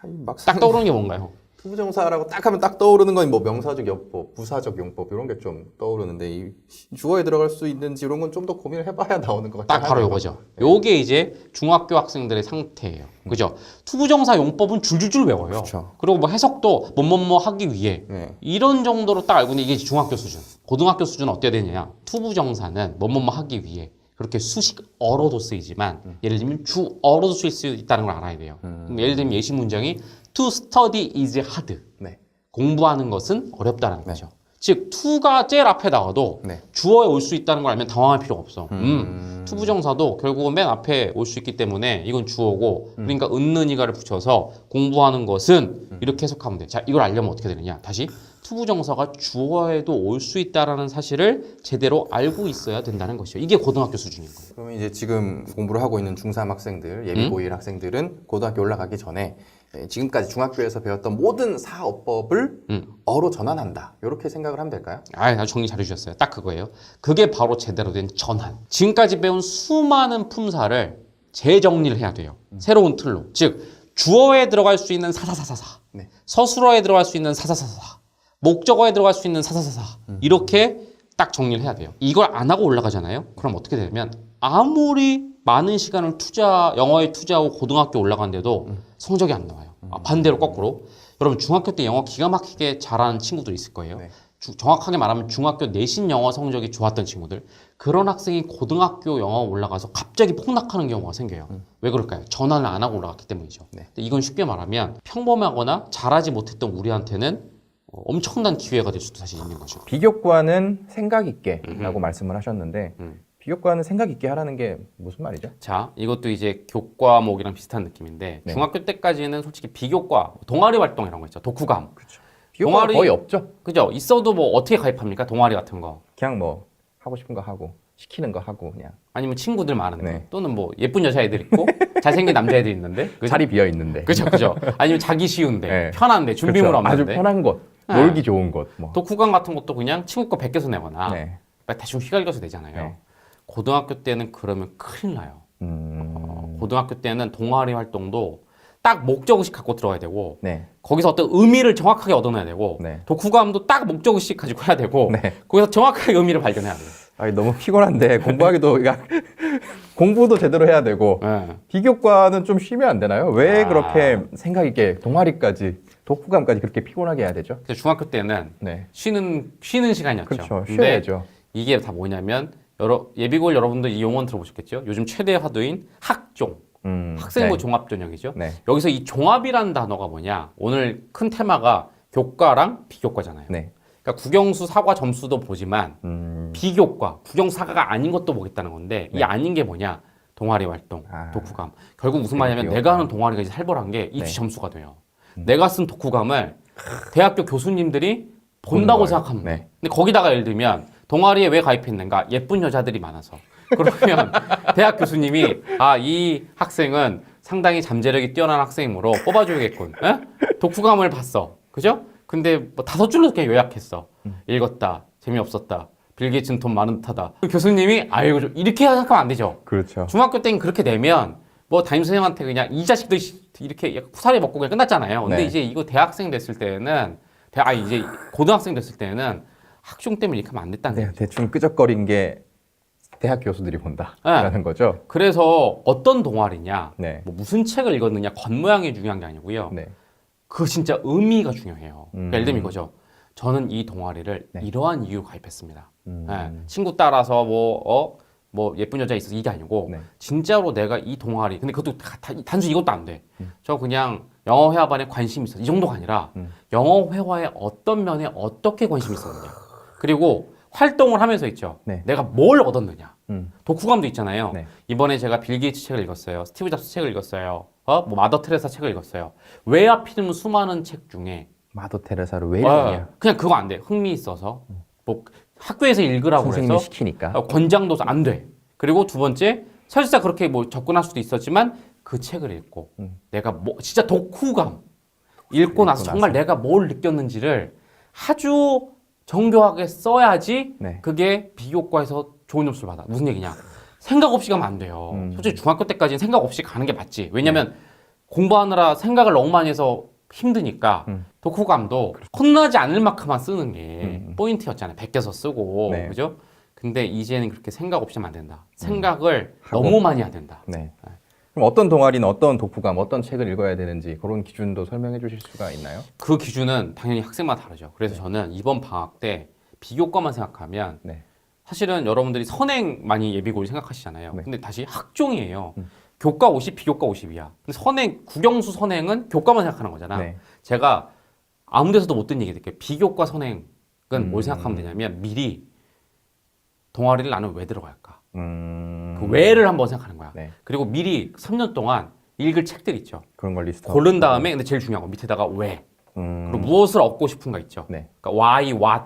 막상 딱 떠오르는 게 뭔가요? 투부정사라고 딱 하면 딱 떠오르는 건 뭐 명사적 용법, 부사적 용법 이런 게 좀 떠오르는데 이 주어에 들어갈 수 있는지 이런 건 좀 더 고민을 해봐야 나오는 것 같아요. 딱 바로 요거죠. 요게 이제 중학교 학생들의 상태예요. 그죠? 투부정사 용법은 줄줄줄 외워요. 그쵸. 그리고 뭐 해석도 뭐뭐뭐 하기 위해 네. 이런 정도로 딱 알고 있는데 이게 중학교 수준. 고등학교 수준은 어때야 되냐? 투부정사는 뭐뭐뭐 하기 위해 그렇게 수식어로도 쓰이지만 예를 들면 주어로도 쓰일 수 있다는 걸 알아야 돼요. 그럼 예를 들면 예시 문장이 to study is hard. 네. 공부하는 것은 어렵다는 거죠. 즉 to가 제일 앞에 나와도 네. 주어에 올 수 있다는 걸 알면 당황할 필요가 없어. 투부정사도 결국은 맨 앞에 올 수 있기 때문에 이건 주어고 그러니까 은는이가를 붙여서 공부하는 것은 이렇게 해석하면 돼. 자, 이걸 알려면 어떻게 되느냐? 다시 투부정사가 주어에도 올 수 있다라는 사실을 제대로 알고 있어야 된다는 것이죠. 이게 고등학교 수준인 거예요. 그러면 이제 지금 공부를 하고 있는 중3 학생들, 예비 고1 학생들은 고등학교 올라가기 전에 지금까지 중학교에서 배웠던 모든 사어법을 어로 전환한다. 이렇게 생각을 하면 될까요? 아주 정리 잘해주셨어요. 딱 그거예요. 그게 바로 제대로 된 전환. 지금까지 배운 수많은 품사를 재정리를 해야 돼요. 새로운 틀로. 즉 주어에 들어갈 수 있는 사사사사사, 네. 서술어에 들어갈 수 있는 사사사사, 목적어에 들어갈 수 있는 사사사사 이렇게 딱 정리를 해야 돼요. 이걸 안 하고 올라가잖아요. 그럼 어떻게 되냐면 아무리 많은 시간을 영어에 투자하고 고등학교 올라간데도 성적이 안 나와요. 반대로 거꾸로. 여러분 중학교 때 영어 기가 막히게 잘하는 친구들 있을 거예요. 네. 정확하게 말하면 중학교 내신 영어 성적이 좋았던 친구들. 그런 학생이 고등학교 영어 올라가서 갑자기 폭락하는 경우가 생겨요. 왜 그럴까요? 전환을 안 하고 올라갔기 때문이죠. 네. 근데 이건 쉽게 말하면 평범하거나 잘하지 못했던 우리한테는 엄청난 기회가 될 수도 사실 있는 거죠. 비교과는 생각 있게라고 말씀을 하셨는데 비교과는 생각 있게 하라는 게 무슨 말이죠? 자, 이것도 이제 교과목이랑 비슷한 느낌인데 네. 중학교 때까지는 솔직히 비교과, 동아리 활동 이런 거 있죠. 독후감. 비교과가 동아리- 거의 없죠. 그죠? 있어도 뭐 어떻게 가입합니까? 동아리 같은 거. 그냥 뭐 하고 싶은 거 하고 시키는 거 하고 그냥 아니면 친구들 많은데 네. 또는 뭐 예쁜 여자애들 있고 잘생긴 남자애들 있는데 그죠? 자리 비어 있는데. 그죠, 그죠. 아니면 자기 쉬운데 네. 편한데 준비물 그렇죠. 없는데 아주 편한 곳, 네. 놀기 좋은 곳. 뭐. 독후감 같은 것도 그냥 친구 거 베껴서 내거나 네. 대충 휘갈겨서 내잖아요. 네. 고등학교 때는 그러면 큰일 나요. 음... 고등학교 때는 동아리 활동도 딱 목적의식 갖고 들어가야 되고 네. 거기서 어떤 의미를 정확하게 얻어내야 되고 네. 독후감도 딱 목적의식 가지고 해야 되고 네. 거기서 정확하게 의미를 발견해야 돼요. 아니, 너무 피곤한데 공부하기도 그러니까 공부도 제대로 해야 되고 네. 비교과는 좀 쉬면 안 되나요? 왜 아. 그렇게 생각 있게 동아리까지 독후감까지 그렇게 피곤하게 해야 되죠? 그래서 중학교 때는 네. 쉬는 시간이었죠. 그렇죠. 근데 쉬어야죠. 이게 다 뭐냐면 예비고일 여러분들 이 용어는 들어보셨겠죠? 요즘 최대 화두인 학종, 학생부 네. 종합전형이죠. 네. 여기서 이 종합이라는 단어가 뭐냐? 오늘 큰 테마가 교과랑 비교과잖아요. 네. 그러니까 국영수 사과 점수도 보지만 비교과, 국영사과가 아닌 것도 보겠다는 건데 이 네. 아닌 게 뭐냐? 동아리 활동, 아. 독후감. 결국 무슨 말이냐면 비교과. 내가 하는 동아리가 이제 살벌한 게 입시 네. 점수가 돼요. 내가 쓴 독후감을 대학교 교수님들이 보는 본다고 거예요. 생각하면 돼. 네. 근데 거기다가 예를 들면 동아리에 왜 가입했는가? 예쁜 여자들이 많아서. 그러면 대학 교수님이 이 학생은 상당히 잠재력이 뛰어난 학생이므로 뽑아줘야겠군. 에? 독후감을 봤어. 그죠? 근데 뭐 5줄로 그냥 요약했어. 읽었다. 재미없었다. 빌 게이츠는 돈 많은 듯하다. 그 교수님이 아이고 좀 이렇게 생각하면 안 되죠. 그렇죠. 중학교 때는 그렇게 내면 뭐 담임선생님한테 그냥 이 자식들 이렇게 쿠사리 먹고 그냥 끝났잖아요. 근데 네. 이제 이거 대학생 됐을 때는 이제 고등학생 됐을 때는 학종 때문에 이렇게 하면 안 됐다는 네, 거예요. 대충 끄적거린 게 대학 교수들이 본다라는 거죠. 그래서 어떤 동아리냐, 네. 뭐 무슨 책을 읽었느냐 겉모양이 중요한 게 아니고요. 네. 그 진짜 의미가 중요해요. 그러니까 예를 들면 이거죠. 저는 이 동아리를 네. 이러한 이유로 가입했습니다. 친구 따라서 뭐 예쁜 여자 있어서 이게 아니고 네. 진짜로 내가 이 동아리 근데 그것도 단순히 이것도 안 돼. 저 그냥 영어 회화반에 관심이 있어. 이 정도가 아니라 영어 회화의 어떤 면에 어떻게 관심이 있었느냐. 그리고 활동을 하면서 있죠. 네. 내가 뭘 얻었느냐. 음. 독후감도 있잖아요. 네. 이번에 제가 빌 게이츠 책을 읽었어요. 스티브 잡스 책을 읽었어요. 뭐 마더 테레사 책을 읽었어요. 왜 하필이면 수많은 책 중에 마더 테레사를 왜 읽냐? 그냥 그거 안 돼. 흥미 있어서 뭐 학교에서 읽으라고 선생님이 해서 시키니까. 권장도서 안 돼. 그리고 두 번째 설사 그렇게 뭐 접근할 수도 있었지만 그 책을 읽고 내가 뭐 진짜 독후감 읽고 나서 정말 내가 뭘 느꼈는지를 아주 정교하게 써야지 네. 그게 비교과에서 좋은 점수를 받아. 무슨 얘기냐? 생각 없이 가면 안 돼요. 솔직히 중학교 때까지는 생각 없이 가는 게 맞지. 왜냐면 공부하느라 생각을 너무 많이 해서 힘드니까 독후감도 혼나지 않을 만큼만 쓰는 게 음. 포인트였잖아요. 베껴서 쓰고 네. 그죠? 근데 이제는 그렇게 생각 없이 하면 안 된다. 생각을 하고. 너무 많이 해야 된다. 네. 그럼 어떤 동아리는 어떤 독후감, 어떤 책을 읽어야 되는지 그런 기준도 설명해 주실 수가 있나요? 그 기준은 당연히 학생마다 다르죠. 그래서 저는 이번 방학 때 비교과만 생각하면 네. 사실은 여러분들이 선행 많이 예비고를 생각하시잖아요. 네. 근데 다시 학종이에요. 교과 50, 비교과 50이야. 근데 선행, 국영수 선행은 교과만 생각하는 거잖아. 네. 제가 아무 데서도 못 듣는 얘기 드릴게요. 비교과 선행은 뭘 생각하면 되냐면 미리 동아리를 나는 왜 들어갈까? 그 왜를 한번 생각하는 거야. 네. 그리고 미리 3년 동안 읽을 책들 있죠. 그런 걸 리스트. 고른 다음에 근데 제일 중요한 거 밑에다가 왜 그리고 무엇을 얻고 싶은가 있죠. 네. 그러니까 why, what,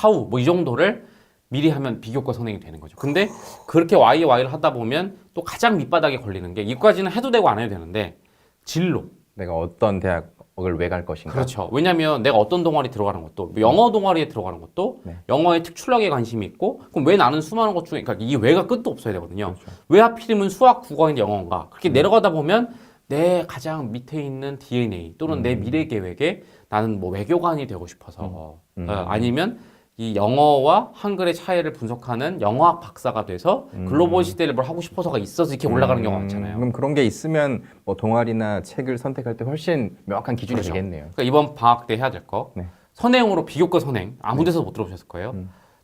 how 뭐 이 정도를 미리 하면 비교과 선행이 되는 거죠. 근데 그렇게 why를 하다 보면 또 가장 밑바닥에 걸리는 게 이까지는 해도 되고 안 해도 되는데 진로. 내가 어떤 대학을 왜 갈 것인가. 그렇죠. 왜냐하면 내가 어떤 동아리 들어가는 것도 영어 동아리에 들어가는 것도 네. 영어에 특출나게 관심이 있고 그럼 왜 나는 수많은 것 중에 그러니까 이 왜가 끝도 없어야 되거든요. 그렇죠. 왜 하필이면 수학, 국어인데 영어인가? 그렇게 내려가다 보면 내 가장 밑에 있는 DNA 또는 내 미래 계획에 나는 뭐 외교관이 되고 싶어서 아니면 이 영어와 한글의 차이를 분석하는 영어학 박사가 돼서 글로벌 시대를 뭘 하고 싶어서가 있어서 이렇게 올라가는 경우가 많잖아요. 그럼 그런 게 있으면 뭐 동아리나 책을 선택할 때 훨씬 명확한 기준이 그렇죠. 되겠네요. 그러니까 이번 방학 때 해야 될 거 네. 선행으로 비교과 선행 아무 데서 못 들어보셨을 거예요.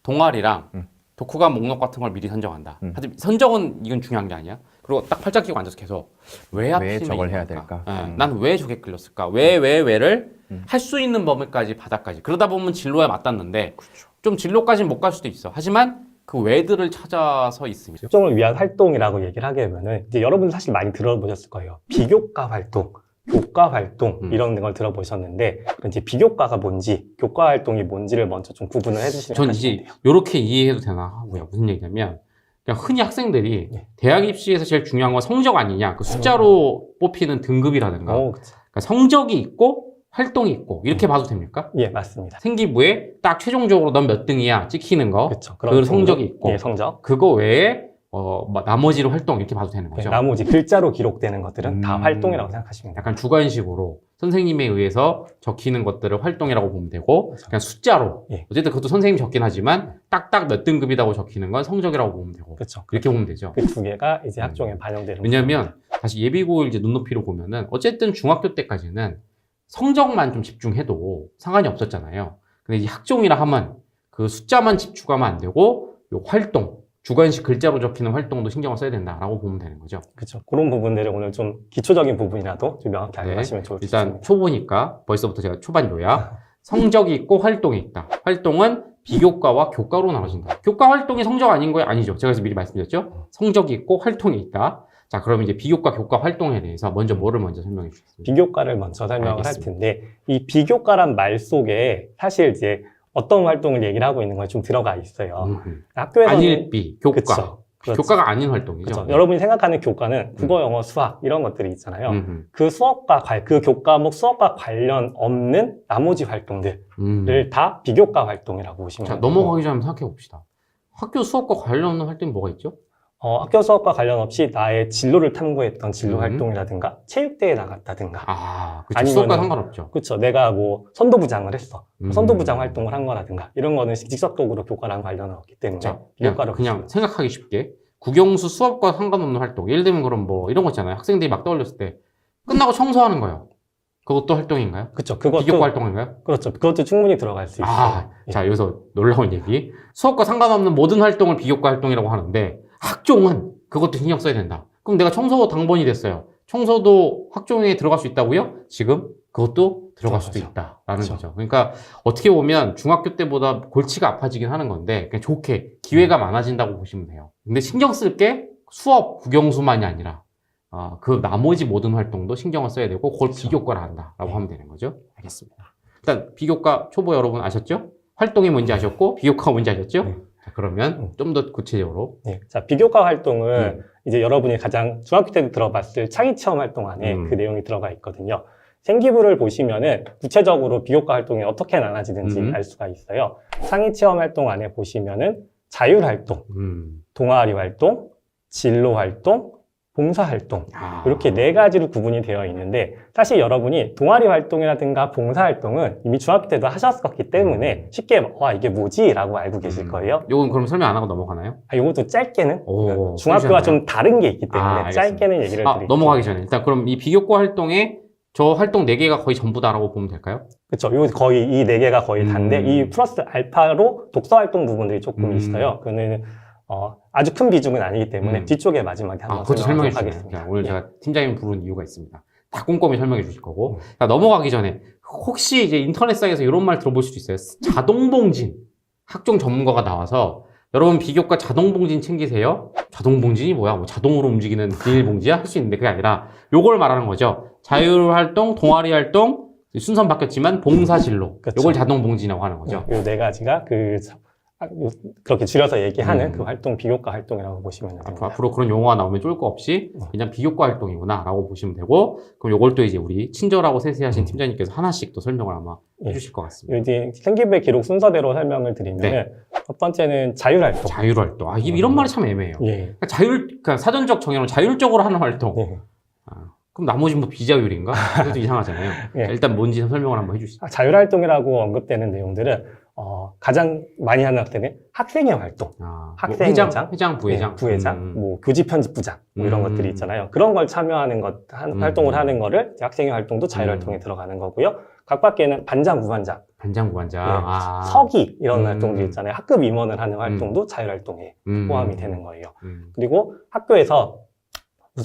동아리랑 독후감 목록 같은 걸 미리 선정한다. 하지만 선정은 이건 중요한 게 아니야. 그리고 딱 팔짱 끼고 앉아서 계속 왜 하필이면 저걸 해야 이럴까? 될까? 난 왜 저게 끌렸을까? 왜를 할 수 있는 범위까지 바닥까지. 그러다 보면 진로에 맞닿는데 좀 진로까지는 못 갈 수도 있어. 하지만 그 왜들을 찾아서 있으면 특정을 위한 활동이라고 얘기를 하게 되면은 이제 여러분 사실 많이 들어보셨을 거예요. 비교과 활동, 교과 활동 이런 걸 들어보셨는데 이제 비교과가 뭔지, 교과 활동이 뭔지를 먼저 좀 구분을 해주시면 전 좋겠네요. 이제 이렇게 이해해도 되나 하고요. 무슨 얘기냐면 그냥 흔히 학생들이 네. 대학 입시에서 제일 중요한 건 성적 아니냐. 그 숫자로 뽑히는 등급이라든가 그치. 그러니까 성적이 있고 활동이 있고 이렇게 봐도 됩니까? 예, 맞습니다. 생기부에 딱 최종적으로 넌 몇 등이야 찍히는 거 그렇죠. 그 성적이 있고 예, 성적. 그거 외에 뭐 나머지로 활동 이렇게 봐도 되는 네, 거죠. 나머지 글자로 기록되는 것들은 다 활동이라고 생각하시면 돼요. 약간 주관식으로 선생님에 의해서 적히는 것들을 활동이라고 보면 되고 그냥 숫자로 예. 어쨌든 그것도 선생님이 적긴 하지만 딱딱 몇 등급이라고 적히는 건 성적이라고 보면 되고 그렇죠. 그렇게 보면 되죠. 그 두 개가 이제 학종에 반영되는 왜냐하면 다시 예비고일 이제 눈높이로 보면은 어쨌든 중학교 때까지는 성적만 좀 집중해도 상관이 없었잖아요. 근데 이제 학종이라 하면 그 숫자만 집중하면 안 되고 요 활동 주관식 글자로 적히는 활동도 신경을 써야 된다라고 보면 되는 거죠. 그렇죠. 그런 부분들을 오늘 좀 기초적인 부분이라도 좀 명확히 알고 네. 가시면 좋을 것 일단 같습니다. 초보니까 벌써부터 제가 초반 요약. 성적이 있고 활동이 있다. 활동은 비교과와 교과로 나눠진다. 교과 활동이 성적 아닌 거예요? 아니죠. 제가 그래서 미리 말씀드렸죠. 성적이 있고 활동이 있다. 자, 그러면 이제 비교과, 교과 활동에 대해서 먼저 뭐를 먼저 설명해 주시겠습니까? 비교과를 먼저 설명을 할 알겠습니다. 텐데 이 비교과란 말 속에 사실 이제 어떤 활동을 얘기를 하고 있는 건 좀 들어가 있어요. 학교에서는 안일비, 교과. 그쵸. 그렇죠. 교과가 아닌 활동이죠. 그렇죠. 여러분이 생각하는 교과는 국어, 영어, 수학 이런 것들이 있잖아요. 그 그 교과목 수업과 관련 없는 나머지 활동들을 다 비교과 활동이라고 보시면 자, 돼요. 넘어가기 전에 생각해 봅시다. 학교 수업과 관련 없는 활동이 뭐가 있죠? 학교 수업과 관련 없이 나의 진로를 탐구했던 진로 활동이라든가 체육대회에 나갔다든가 아, 그렇죠. 아니면은- 수업과 상관없죠. 그렇죠. 내가 뭐 선도부장을 했어. 음. 선도부장 활동을 한 거라든가 이런 거는 직접적으로 교과랑 관련은 없기 때문에 자, 비교과로 그냥 보시면 생각하기 쉽게 국영수 수업과 상관없는 활동. 예를 들면 그럼 뭐 이런 거 있잖아요. 학생들이 막 떠올렸을 때 끝나고 청소하는 거요. 그것도 활동인가요? 그렇죠. 비교과 그것도 활동인가요? 그렇죠. 그것도 충분히 들어갈 수 있어요. 아, 예. 자 여기서 놀라운 얘기. 수업과 상관없는 모든 활동을 비교과 활동이라고 하는데 학종은 그것도 신경 써야 된다. 그럼 내가 청소 당번이 됐어요. 청소도 학종에 들어갈 수 있다고요? 지금 그것도 들어갈 수도 들어가죠. 있다라는 그렇죠. 거죠. 그러니까 어떻게 보면 중학교 때보다 골치가 아파지긴 하는 건데 그냥 좋게 기회가 많아진다고 보시면 돼요. 근데 신경 쓸 게 수업, 국영수만이 아니라 그 나머지 모든 활동도 신경을 써야 되고 그걸 비교과를 한다라고 하면 되는 거죠. 알겠습니다. 일단 비교과 초보 여러분 아셨죠? 활동이 뭔지 아셨고 비교과가 뭔지 아셨죠? 네. 자, 그러면 좀 더 구체적으로 예. 자, 비교과 활동은 이제 여러분이 가장 중학교 때 들어봤을 창의체험 활동 안에 그 내용이 들어가 있거든요. 생기부를 보시면은 구체적으로 비교과 활동이 어떻게 나눠지는지 알 수가 있어요. 창의체험 활동 안에 보시면은 자율활동, 동아리 활동, 진로 활동, 봉사활동 이렇게 네 가지로 구분이 되어 있는데 사실 여러분이 동아리 활동이라든가 봉사활동은 이미 중학교 때도 하셨었기 때문에 쉽게 와 이게 뭐지? 라고 알고 계실 거예요. 요건 그럼 설명 안 하고 넘어가나요? 이것도 짧게는 오, 중학교와 그러시나요? 좀 다른 게 있기 때문에 알겠습니다. 짧게는 얘기를 드릴게요. 넘어가기 전에 일단 그럼 이 비교과 활동에 저 활동 4개가 거의 전부다라고 보면 될까요? 그렇죠. 요 거의 이 네 개가 거의 다인데 이 플러스 알파로 독서 활동 부분들이 조금 있어요. 그거는 아주 큰 비중은 아니기 때문에 뒤쪽에 마지막에 한번 그것도 설명해 설명하도록 주세요. 하겠습니다. 오늘 예. 제가 팀장님 부른 이유가 있습니다. 다 꼼꼼히 설명해 주실 거고. 자, 넘어가기 전에 혹시 이제 인터넷상에서 이런 말 들어볼 수도 있어요. 자동봉진. 학종 전문가가 나와서 여러분 비교과 자동봉진 챙기세요. 자동봉진이 뭐야? 뭐 자동으로 움직이는 비닐봉지야? 할 수 있는데 그게 아니라 요걸 말하는 거죠. 자율활동, 동아리활동, 순서는 바뀌었지만 봉사진로. 그쵸. 요걸 자동봉진이라고 하는 거죠. 요 네 가지가 그렇게 줄여서 얘기하는 그 활동 비교과 활동이라고 보시면 됩니다. 앞으로 그런 용어가 나오면 쫄 거 없이 그냥 비교과 활동이구나 라고 보시면 되고, 그럼 요걸 또 이제 우리 친절하고 세세하신 팀장님께서 하나씩 또 설명을 아마 해주실 것 같습니다. 여기 생기부의 기록 순서대로 설명을 드리면 네. 첫 번째는 자율활동. 자율활동. 이런 말이 참 애매해요. 예. 그러니까 사전적 정의는 자율적으로 하는 활동. 예. 그럼 나머지는 뭐 비자율인가? 그것도 이상하잖아요. 예. 자, 일단 뭔지 설명을 한번 해주시죠. 자율활동이라고 언급되는 내용들은 가장 많이 하는 학생은 학생의 활동. 학생 회장, 부회장, 부회장, 뭐 교지 편집부장 뭐 이런 것들이 있잖아요. 그런 걸 참여하는 활동을 하는 거를 학생의 활동도 자율활동에 들어가는 거고요. 각 밖에는 반장, 부반장, 서기 이런 활동들이 있잖아요. 학급 임원을 하는 활동도 자율활동에 포함이 되는 거예요. 그리고 학교에서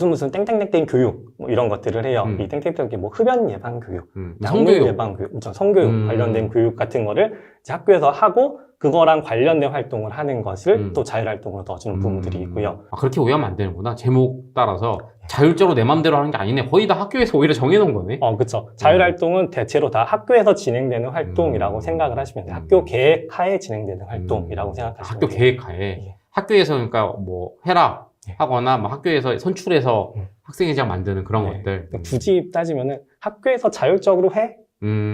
무슨 땡땡땡땡 교육 뭐 이런 것들을 해요. 이 땡땡땡이 뭐 흡연 예방 교육, 성교육 예방 교육, 성교육 관련된 교육 같은 거를 이제 학교에서 하고 그거랑 관련된 활동을 하는 것을 또 자율활동으로 넣어주는 부분들이 있고요. 그렇게 오해하면 안 되는구나. 제목 따라서 자율적으로 내 맘대로 하는 게 아니네. 거의 다 학교에서 오히려 정해놓은 거네. 그렇죠. 자율활동은 대체로 다 학교에서 진행되는 활동이라고 생각을 하시면 돼요. 학교 계획하에 진행되는 활동이라고 생각하시면 학교 돼요. 계획하에. 예. 학교에서 그러니까 뭐 해라 하거나 뭐 학교에서 선출해서 학생회장 만드는 그런 네. 것들. 굳이 따지면은 학교에서 자율적으로 해?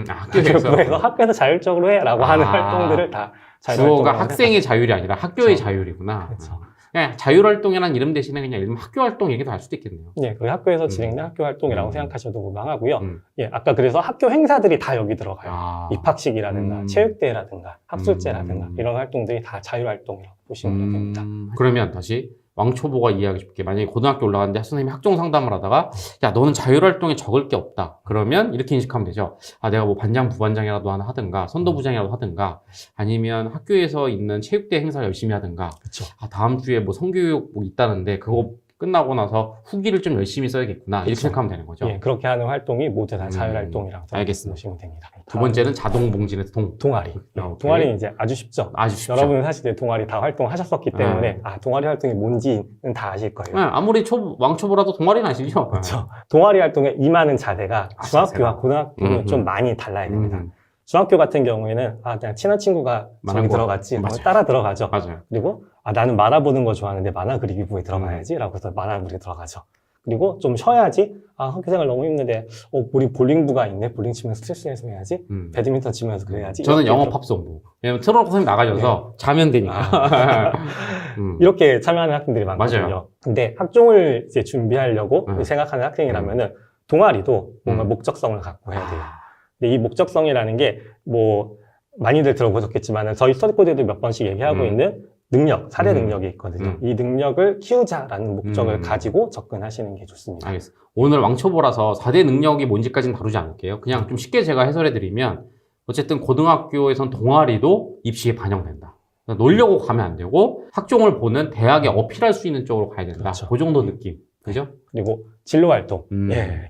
학교에서 학교에서 자율적으로 해라고 하는 활동들을 다 주어가 학생의 자율이 아니라 학교의 자율이구나. 그렇죠. 그냥 자율활동이라는 이름 대신에 그냥 이름 학교활동 얘기도 할 수도 있겠네요. 예, 그 학교에서 진행된 학교 활동이라고 생각하셔도 무방하고요. 예, 아까 그래서 학교 행사들이 다 여기 들어가요. 입학식이라든가 체육대회라든가 학술제라든가 이런 활동들이 다 자율활동이라고 보시면 됩니다. 그러면 다시 왕초보가 이해하기 쉽게, 만약에 고등학교 올라갔는데 선생님이 학종 상담을 하다가 야 너는 자율활동에 적을 게 없다 그러면 이렇게 인식하면 되죠. 내가 뭐 반장 부반장이라도 하나 하든가 선도부장이라도 하든가 아니면 학교에서 있는 체육대 행사 열심히 하든가. 그렇죠. 다음 주에 뭐 성교육 뭐 있다는데 그거 끝나고 나서 후기를 좀 열심히 써야겠구나. 이렇게 생각하면 되는 거죠. 예, 그렇게 하는 활동이 모두 다 자율활동이라고 알겠습니다. 보시면 됩니다. 두 번째는 자동봉진에서 동아리. 동아리는 이제 아주 쉽죠. 여러분은 사실 이제 동아리 다 활동하셨었기 때문에 동아리 활동이 뭔지는 다 아실 거예요. 아무리 왕초보라도 동아리는 아시죠? 그렇죠. 동아리 활동에 임하는 자세가 중학교와 고등학교는 좀 많이 달라야 됩니다. 중학교 같은 경우에는 그냥 친한 친구가 저기 들어갔지 따라 들어가죠. 맞아요. 그리고 나는 만화 보는 거 좋아하는데 만화 그리기 부에 들어가야지 라고 해서 만화 그리기 들어가죠. 그리고 좀 쉬어야지. 학교생활 너무 힘든데 우리 볼링부가 있네. 볼링 치면서 스트레스 해소해야지. 배드민턴 치면서 그래야지. 저는 영어 팝송부. 왜냐면 트로트 선생님 나가셔서 자면 되니까. 이렇게 참여하는 학생들이 많거든요. 맞아요. 근데 학종을 이제 준비하려고 생각하는 학생이라면은 동아리도 뭔가 목적성을 갖고 해야 돼요. 근데 이 목적성이라는 게 뭐 많이들 들어보셨겠지만 저희 스터디코드에도 몇 번씩 얘기하고 있는 능력, 사례 능력이 있거든요. 이 능력을 키우자라는 목적을 가지고 접근하시는 게 좋습니다. 알겠습니다. 오늘 왕초보라서 4대 능력이 뭔지까지는 다루지 않을게요. 그냥 좀 쉽게 제가 해설해드리면 어쨌든 고등학교에선 동아리도 입시에 반영된다. 놀려고 가면 안 되고 학종을 보는 대학에 어필할 수 있는 쪽으로 가야 된다. 그렇죠. 그 정도 느낌. 그죠? 그리고 진로 활동.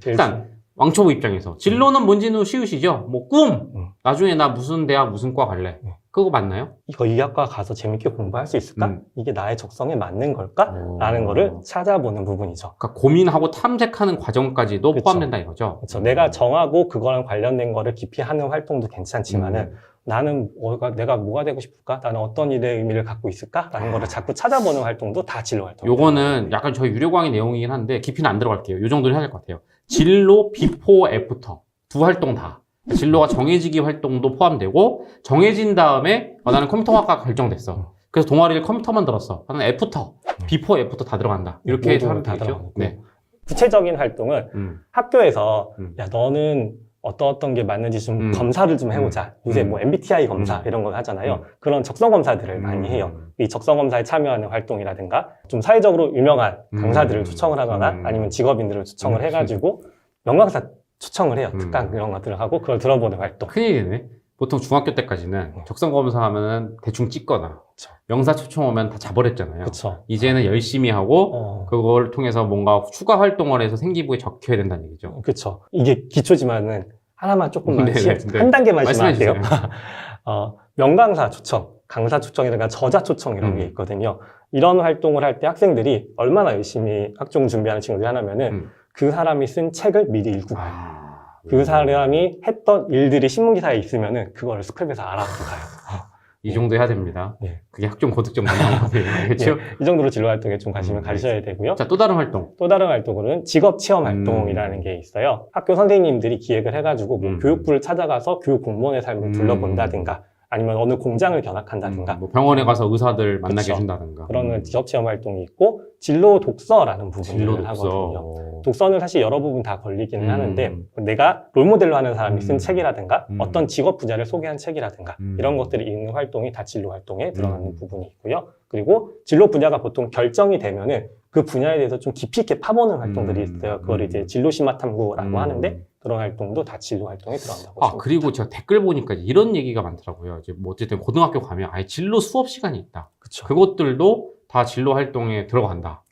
일단 왕초보 입장에서 진로는 뭔지는 쉬우시죠? 뭐 꿈! 나중에 나 무슨 대학 무슨 과 갈래? 그거 맞나요? 이 학과 가서 재밌게 공부할 수 있을까? 이게 나의 적성에 맞는 걸까? 라는 거를 찾아보는 부분이죠. 그러니까 고민하고 탐색하는 과정까지도 그쵸. 포함된다 이거죠? 그렇죠. 내가 정하고 그거랑 관련된 거를 깊이 하는 활동도 괜찮지만은 나는 내가 뭐가 되고 싶을까? 나는 어떤 일의 의미를 갖고 있을까? 라는 거를 자꾸 찾아보는 활동도 다 진로 활동. 요거는 약간 저희 유료강의 내용이긴 한데 깊이는 안 들어갈게요. 요 정도는 해야 될 것 같아요. 진로, 비포, 애프터 두 활동 다. 진로가 정해지기 활동도 포함되고 정해진 다음에 나는 컴퓨터학과 결정됐어. 그래서 동아리를 컴퓨터만 들었어. 나는 애프터. 비포, 애프터 다 들어간다. 이렇게 모두 하면 다 되겠죠? 들어가고. 네. 구체적인 활동은 학교에서 야 너는 어떤 게 맞는지 좀 검사를 좀 해보자. 요새 뭐 MBTI 검사 이런 거 하잖아요. 그런 적성 검사들을 많이 해요. 이 적성 검사에 참여하는 활동이라든가 좀 사회적으로 유명한 강사들을 초청을 하거나 아니면 직업인들을 초청을 해가지고 명강사 초청을 해요. 특강 이런 것들을 하고 그걸 들어보는 활동. 큰일이네. 보통 중학교 때까지는 적성검사 하면은 대충 찍거나 명사 초청 오면 다 자버렸잖아요. 그쵸. 이제는 열심히 하고 그걸 통해서 뭔가 추가 활동을 해서 생기부에 적혀야 된다는 얘기죠. 그쵸. 이게 기초지만은 하나만 조금만 네네. 한 단계만 말씀해 심할게요. 주세요. 명강사 초청, 강사 초청이라든가 저자 초청 이런 게 있거든요. 이런 활동을 할 때 학생들이 얼마나 열심히 학종 준비하는 친구들이 하냐면은 그 사람이 쓴 책을 미리 읽고 가요. 그 사람이 했던 일들이 신문기사에 있으면은 그거를 스크랩해서 알아보고 가요. 이 정도 해야 됩니다. 네. 그게 학종 고득점 나오는 거예요. 알겠죠? 이 정도로 진로 활동에 좀 관심을 가지셔야 되고요. 자, 또 다른 활동. 또 다른 활동으로는 직업 체험 활동이라는 게 있어요. 학교 선생님들이 기획을 해가지고 뭐 교육부를 찾아가서 교육 공무원의 삶을 둘러본다든가 아니면 어느 공장을 견학한다든가 뭐 병원에 가서 의사들 만나게 그쵸. 해준다든가. 그런 직업 체험 활동이 있고 진로 독서라는 부분을 진로 독서. 하거든요. 독서는 사실 여러 부분 다 걸리기는 하는데 내가 롤모델로 하는 사람이 쓴 책이라든가 어떤 직업 분야를 소개한 책이라든가 이런 것들이 읽는 활동이 다 진로 활동에 들어가는 부분이 있고요. 그리고 진로 분야가 보통 결정이 되면은 그 분야에 대해서 좀 깊이 있게 파보는 활동들이 있어요. 그걸 이제 진로 심화 탐구라고 하는데 그런 활동도 다 진로 활동에 들어간다고 보시면 그리고 제가 댓글 보니까 이런 얘기가 많더라고요. 이제 뭐 어쨌든 고등학교 가면 아예 진로 수업 시간이 있다. 그쵸. 그것들도 다 진로 활동에 들어간다.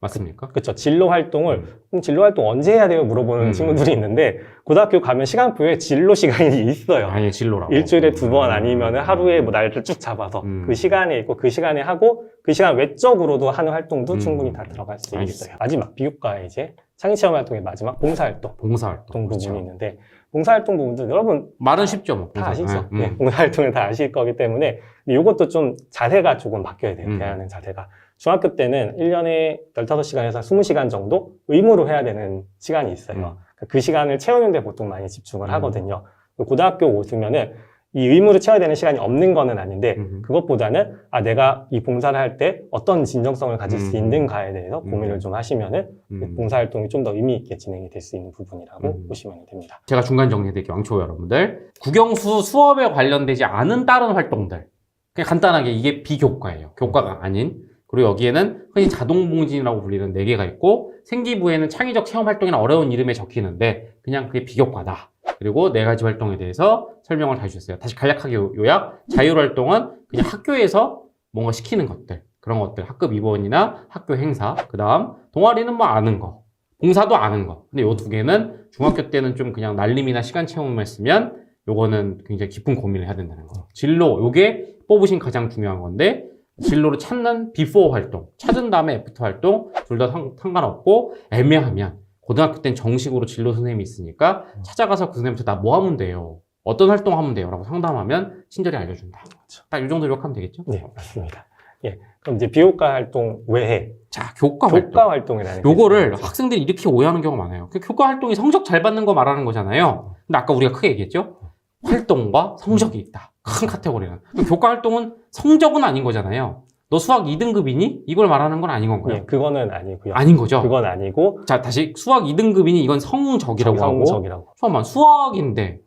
맞습니까? 그렇죠. 진로 활동을 그럼 진로 활동 언제 해야 돼요? 물어보는 친구들이 있는데 고등학교 가면 시간표에 진로 시간이 있어요. 아예 진로라고. 일주일에 2번 아니면 하루에 뭐 날짜를 쭉 잡아서 그 시간에 있고 그 시간에 하고 그 시간 외적으로도 하는 활동도 충분히 다 들어갈 수 있어요. 마지막 비교과의 이제 창의체험 활동의 마지막 봉사활동 봉사활동. 부분이 그렇죠. 있는데 봉사활동 부분도 여러분 말은 쉽죠. 뭐. 다 봉사. 아시죠? 네, 봉사활동을 다 아실 거기 때문에 이것도 좀 자세가 조금 바뀌어야 돼요. 대하는 자세가. 중학교 때는 1년에 15시간에서 20시간 정도 의무로 해야 되는 시간이 있어요. 그 시간을 채우는 데 보통 많이 집중을 하거든요. 고등학교 오시면은 이 의무를 채워야 되는 시간이 없는 거는 아닌데 그것보다는 내가 이 봉사를 할 때 어떤 진정성을 가질 수 있는가에 대해서 고민을 좀 하시면은 봉사활동이 좀 더 의미 있게 진행이 될 수 있는 부분이라고 보시면 됩니다. 제가 중간 정리해드릴게요. 왕초 여러분들. 국영수 수업에 관련되지 않은 다른 활동들. 그냥 간단하게 이게 비교과예요. 교과가 아닌. 그리고 여기에는 흔히 자동봉진이라고 불리는 4개가 있고 생기부에는 창의적 체험 활동이나 어려운 이름에 적히는데 그냥 그게 비교과다. 그리고 4가지 활동에 대해서 설명을 다 해주셨어요. 다시 간략하게 요약. 자율활동은 그냥 학교에서 뭔가 시키는 것들. 그런 것들. 학급 입원이나 학교 행사. 그 다음 동아리는 뭐 아는 거. 봉사도 아는 거. 근데 요 2개는 중학교 때는 좀 그냥 날림이나 시간 체험을 쓰면 요거는 굉장히 깊은 고민을 해야 된다는 거. 진로. 요게 뽑으신 가장 중요한 건데 진로를 찾는 비포 활동, 찾은 다음에 애프터 활동 둘 다 상관없고 애매하면 고등학교 땐 정식으로 진로 선생님이 있으니까 찾아가서 그 선생님한테 나 뭐 하면 돼요? 어떤 활동 하면 돼요? 라고 상담하면 친절히 알려준다. 딱 이 정도 요약하면 되겠죠? 네, 맞습니다. 예, 그럼 이제 비교과 활동 외에 자, 교과 활동. 활동이라는 게 요거를 있습니다. 학생들이 이렇게 오해하는 경우가 많아요. 그 교과 활동이 성적 잘 받는 거 말하는 거잖아요. 근데 아까 우리가 크게 얘기했죠? 활동과 성적이 있다. 큰 카테고리는. 교과 활동은 성적은 아닌 거잖아요. 너 수학 2등급이니? 이걸 말하는 건 아닌 건가요? 예, 그거는 아니고요. 아닌 거죠? 그건 아니고 자, 다시 수학 2등급이니 이건 성적이라고 하고 성적이라고. 잠깐만, 수학인데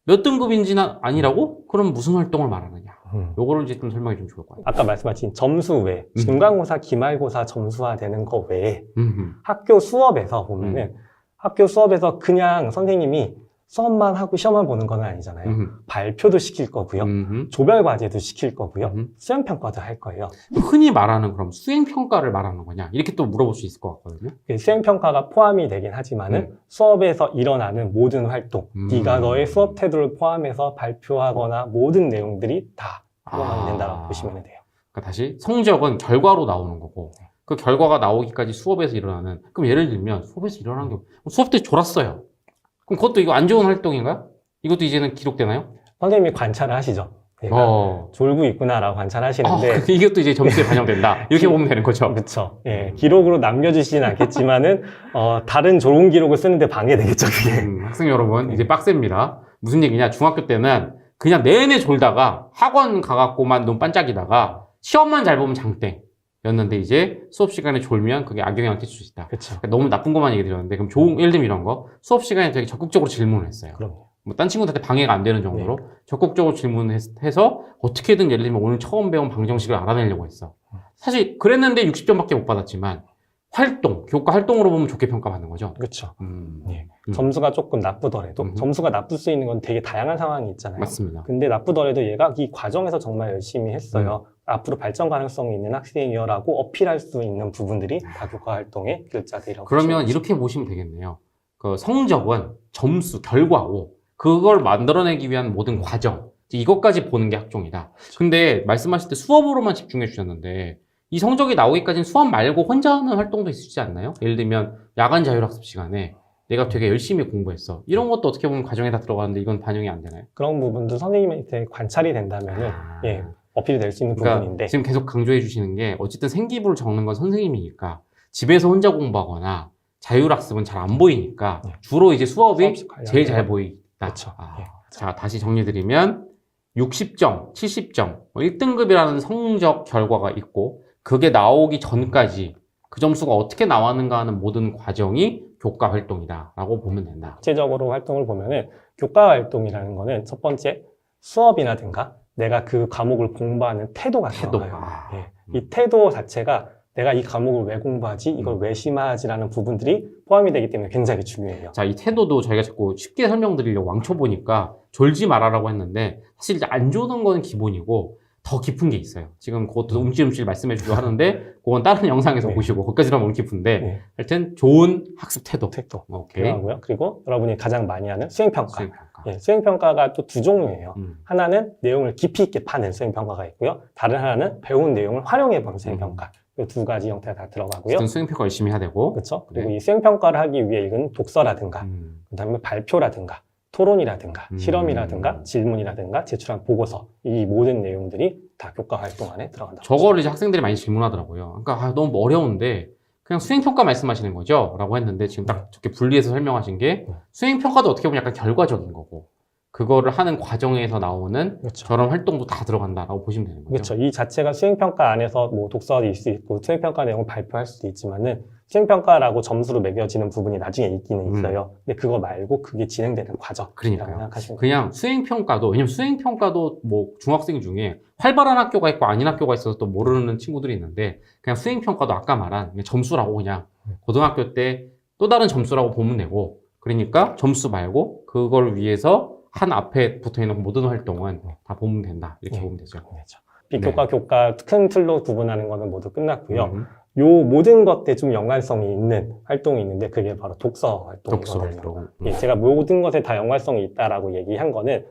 몇 등급인지는 아니라고? 그럼 무슨 활동을 말하느냐? 요거를 이제 좀 설명해 주면 좋을 것 같아요. 아까 말씀하신 점수 외, 중간고사, 기말고사 점수화 되는 거 외에 학교 수업에서 보면은 학교 수업에서 그냥 선생님이 수업만 하고 시험만 보는 건 아니잖아요. 발표도 시킬 거고요. 조별 과제도 시킬 거고요. 수행 평가도 할 거예요. 흔히 말하는 그럼 수행 평가를 말하는 거냐? 이렇게 또 물어볼 수 있을 것 같거든요. 수행 평가가 포함이 되긴 하지만은 수업에서 일어나는 모든 활동, 네가 너의 수업 태도를 포함해서 발표하거나 모든 내용들이 다 포함이 된다고 보시면 돼요. 그러니까 다시 성적은 결과로 나오는 거고 그 결과가 나오기까지 수업에서 일어나는. 그럼 예를 들면 수업에서 일어나는 게 수업 때 졸았어요. 그럼 그것도 이거 안 좋은 활동인가요? 이것도 이제는 기록되나요? 선생님이 관찰을 하시죠. 얘가 졸고 있구나라고 관찰하시는데 이것도 이제 점수에 반영된다. 이렇게 보면 되는 거죠. 그렇죠. 예, 기록으로 남겨주시진 않겠지만은 다른 좋은 기록을 쓰는데 방해되겠죠, 그게. 학생 여러분 이제 빡셉니다. 무슨 얘기냐? 중학교 때는 그냥 내내 졸다가 학원 가갖고만 눈 반짝이다가 시험만 잘 보면 장땡. 였는데 이제 수업 시간에 졸면 그게 악영향을 끼칠 수 있다. 그렇죠. 그러니까 너무 나쁜 것만 얘기 드렸는데 그럼 좋은 예를 들면 이런 거 수업 시간에 되게 적극적으로 질문을 했어요. 그럼요. 뭐 딴 친구들한테 방해가 안 되는 정도로 적극적으로 질문해서 어떻게든 예를 들면 오늘 처음 배운 방정식을 알아내려고 했어. 사실 그랬는데 60점밖에 못 받았지만 활동, 교과 활동으로 보면 좋게 평가받는 거죠. 그렇죠. 예. 음. 점수가 조금 나쁘더라도 점수가 나쁠 수 있는 건 되게 다양한 상황이 있잖아요. 맞습니다. 근데 나쁘더라도 얘가 이 과정에서 정말 열심히 했어요. 앞으로 발전 가능성이 있는 학생이여라고 어필할 수 있는 부분들이 다 교과 활동의 글자들이라고. 그러면 이렇게 보시면 되겠네요. 그 성적은 점수, 결과고 그걸 만들어내기 위한 모든 과정 이것까지 보는 게 학종이다. 근데 말씀하실 때 수업으로만 집중해 주셨는데 이 성적이 나오기까지는 수업 말고 혼자 하는 활동도 있지 않나요? 예를 들면 야간 자율학습 시간에 내가 되게 열심히 공부했어. 이런 것도 어떻게 보면 과정에 다 들어가는데 이건 반영이 안 되나요? 그런 부분도 선생님한테 관찰이 된다면은 예, 어필이 될 수 있는 그러니까 부분인데 지금 계속 강조해 주시는 게 어쨌든 생기부를 적는 건 선생님이니까 집에서 혼자 공부하거나 자율학습은 잘 안 보이니까 네. 주로 이제 수업이 수업식 관련된 제일 잘 보이다. 그렇죠. 아, 예. 자, 다시 정리드리면 60점, 70점, 1등급이라는 성적 결과가 있고 그게 나오기 전까지 그 점수가 어떻게 나왔는가 하는 모든 과정이 교과 활동이다라고 보면 된다. 구체적으로 활동을 보면은 교과 활동이라는 거는 첫 번째 수업이라든가 내가 그 과목을 공부하는 태도가 들어가요. 예. 이 태도 자체가 내가 이 과목을 왜 공부하지? 이걸 왜 심화하지라는 부분들이 포함이 되기 때문에 굉장히 중요해요. 자, 이 태도도 저희가 자꾸 쉽게 설명드리려고 왕초 보니까 졸지 말아라고 했는데 사실 이제 안 조는 거는 기본이고 더 깊은 게 있어요. 지금 그것도 움찔움찔 말씀해 주려고 하는데 그건 다른 영상에서 네. 보시고 거기까지는 너무 깊은데 네. 하여튼 좋은 학습 태도. 태도 오케이. 필요하고요. 그리고 여러분이 가장 많이 하는 수행평가. 수행평가. 예, 수행평가가 또 두 종류예요. 음. 하나는 내용을 깊이 있게 파는 수행평가가 있고요. 다른 하나는 배운 내용을 활용해보는 수행평가. 이 두 가지 형태가 다 들어가고요. 어쨌든 수행평가 열심히 해야 되고. 그렇죠. 그리고 네. 이 수행평가를 하기 위해 읽은 독서라든가 음. 그다음에 발표라든가 토론이라든가 실험이라든가 질문이라든가 제출한 보고서 이 모든 내용들이 다 교과 활동 안에 들어간다. 저거를 이제 학생들이 많이 질문하더라고요. 그러니까 아, 너무 어려운데 그냥 수행평가 말씀하시는 거죠? 라고 했는데 지금 딱 저렇게 분리해서 설명하신 게 수행평가도 어떻게 보면 약간 결과적인 거고 그거를 하는 과정에서 나오는 그렇죠. 저런 활동도 다 들어간다라고 보시면 되는 거죠. 그렇죠. 이 자체가 수행평가 안에서 뭐 독서일 수 있고 수행평가 내용을 발표할 수도 있지만은 수행평가라고 점수로 매겨지는 부분이 나중에 있기는 있어요. 근데 그거 말고 그게 진행되는 과정이라고 그러니까요. 생각하시면 돼요. 그냥 수행평가도 왜냐면 수행평가도 뭐 중학생 중에 활발한 학교가 있고 아닌 학교가 있어서 또 모르는 친구들이 있는데 그냥 수행평가도 아까 말한 그냥 점수라고 그냥 고등학교 때 또 다른 점수라고 보면 되고 그러니까 점수 말고 그걸 위해서 한 앞에 붙어있는 모든 활동은 다 보면 된다 이렇게 보면 되죠. 그렇죠. 비교과 교과 큰 틀로 구분하는 거는 모두 끝났고요. 음. 요 모든 것에 좀 연관성이 있는 활동이 있는데 그게 바로 독서 독서 활동이거든요. 활동. 예, 제가 모든 것에 다 연관성이 있다라고 얘기한 거는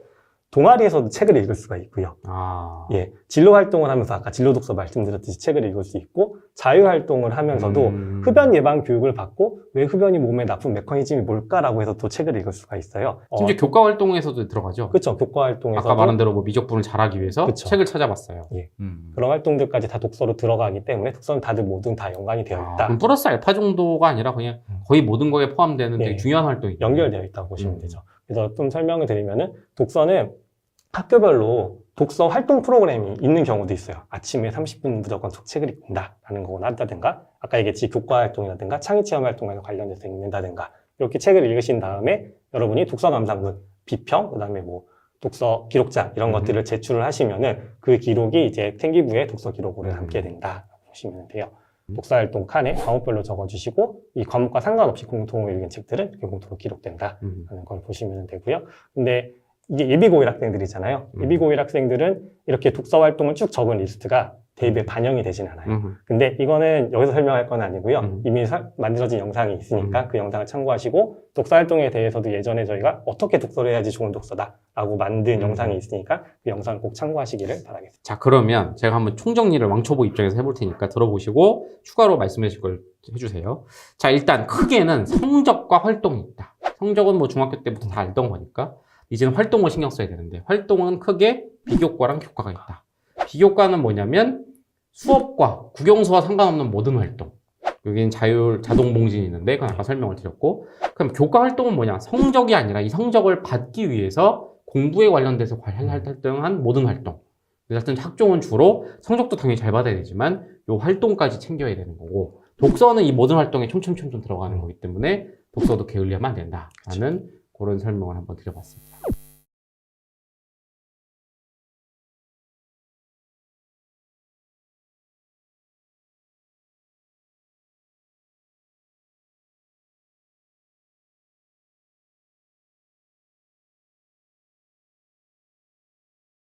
동아리에서도 책을 읽을 수가 있고요. 아. 예, 진로 활동을 하면서 아까 진로 독서 말씀드렸듯이 책을 읽을 수 있고 자유 활동을 하면서도 흡연 예방 교육을 받고 왜 흡연이 몸에 나쁜 메커니즘이 뭘까라고 해서 또 책을 읽을 수가 있어요. 심지어 교과 활동에서도 들어가죠. 그렇죠. 교과 활동에서 아까 말한 대로 뭐 미적분을 잘하기 위해서 그쵸. 책을 찾아봤어요. 예. 그런 활동들까지 다 독서로 들어가기 때문에 독서는 다들 모든 다 연관이 되어 있다. 그럼 플러스 알파 정도가 아니라 그냥 거의 모든 거에 포함되는 되게 예. 중요한 활동이 연결되어 있다고 보시면 되죠. 그래서 좀 설명을 드리면은 독서는 학교별로 독서 활동 프로그램이 있는 경우도 있어요. 아침에 30분 무조건 책을 읽는다라는 거나 한다든가 아까 얘기했지 교과 활동이라든가 창의 체험 활동과 관련해서 읽는다든가 이렇게 책을 읽으신 다음에 여러분이 독서 감상문, 비평, 그다음에 뭐 독서 기록장 이런 것들을 제출을 하시면은 그 기록이 이제 생기부에 독서 기록으로 남게 된다 보시면 돼요. 독서 활동 칸에 과목별로 적어주시고 이 과목과 상관없이 공통으로 읽은 책들은 이렇게 공통으로 기록된다라는 걸 보시면 되고요. 근데 이게 예비고1 학생들이잖아요. 예비고1 학생들은 이렇게 독서 활동을 쭉 적은 리스트가 대입에 반영이 되진 않아요. 근데 이거는 여기서 설명할 건 아니고요. 이미 만들어진 영상이 있으니까 그 영상을 참고하시고 독서 활동에 대해서도 예전에 저희가 어떻게 독서를 해야지 좋은 독서다라고 만든 영상이 있으니까 그 영상을 꼭 참고하시기를 바라겠습니다. 자, 그러면 제가 한번 총정리를 왕초보 입장에서 해볼 테니까 들어보시고 추가로 말씀해 주실 걸 해주세요. 자, 일단 크게는 성적과 활동이 있다. 성적은 뭐 중학교 때부터 다 알던 거니까 이제는 활동을 신경 써야 되는데 활동은 크게 비교과랑 교과가 있다. 비교과는 뭐냐면 수업과 국영수와 상관없는 모든 활동. 여기는 자동 봉진이 있는데 그건 아까 설명을 드렸고 그럼 교과 활동은 뭐냐? 성적이 아니라 이 성적을 받기 위해서 공부에 관련돼서 활동한 모든 활동. 하여튼 학종은 주로 성적도 당연히 잘 받아야 되지만 요 활동까지 챙겨야 되는 거고 독서는 이 모든 활동에 촘촘촘 들어가는 거기 때문에 독서도 게을리하면 안 된다라는 그런 설명을 한번 드려봤습니다.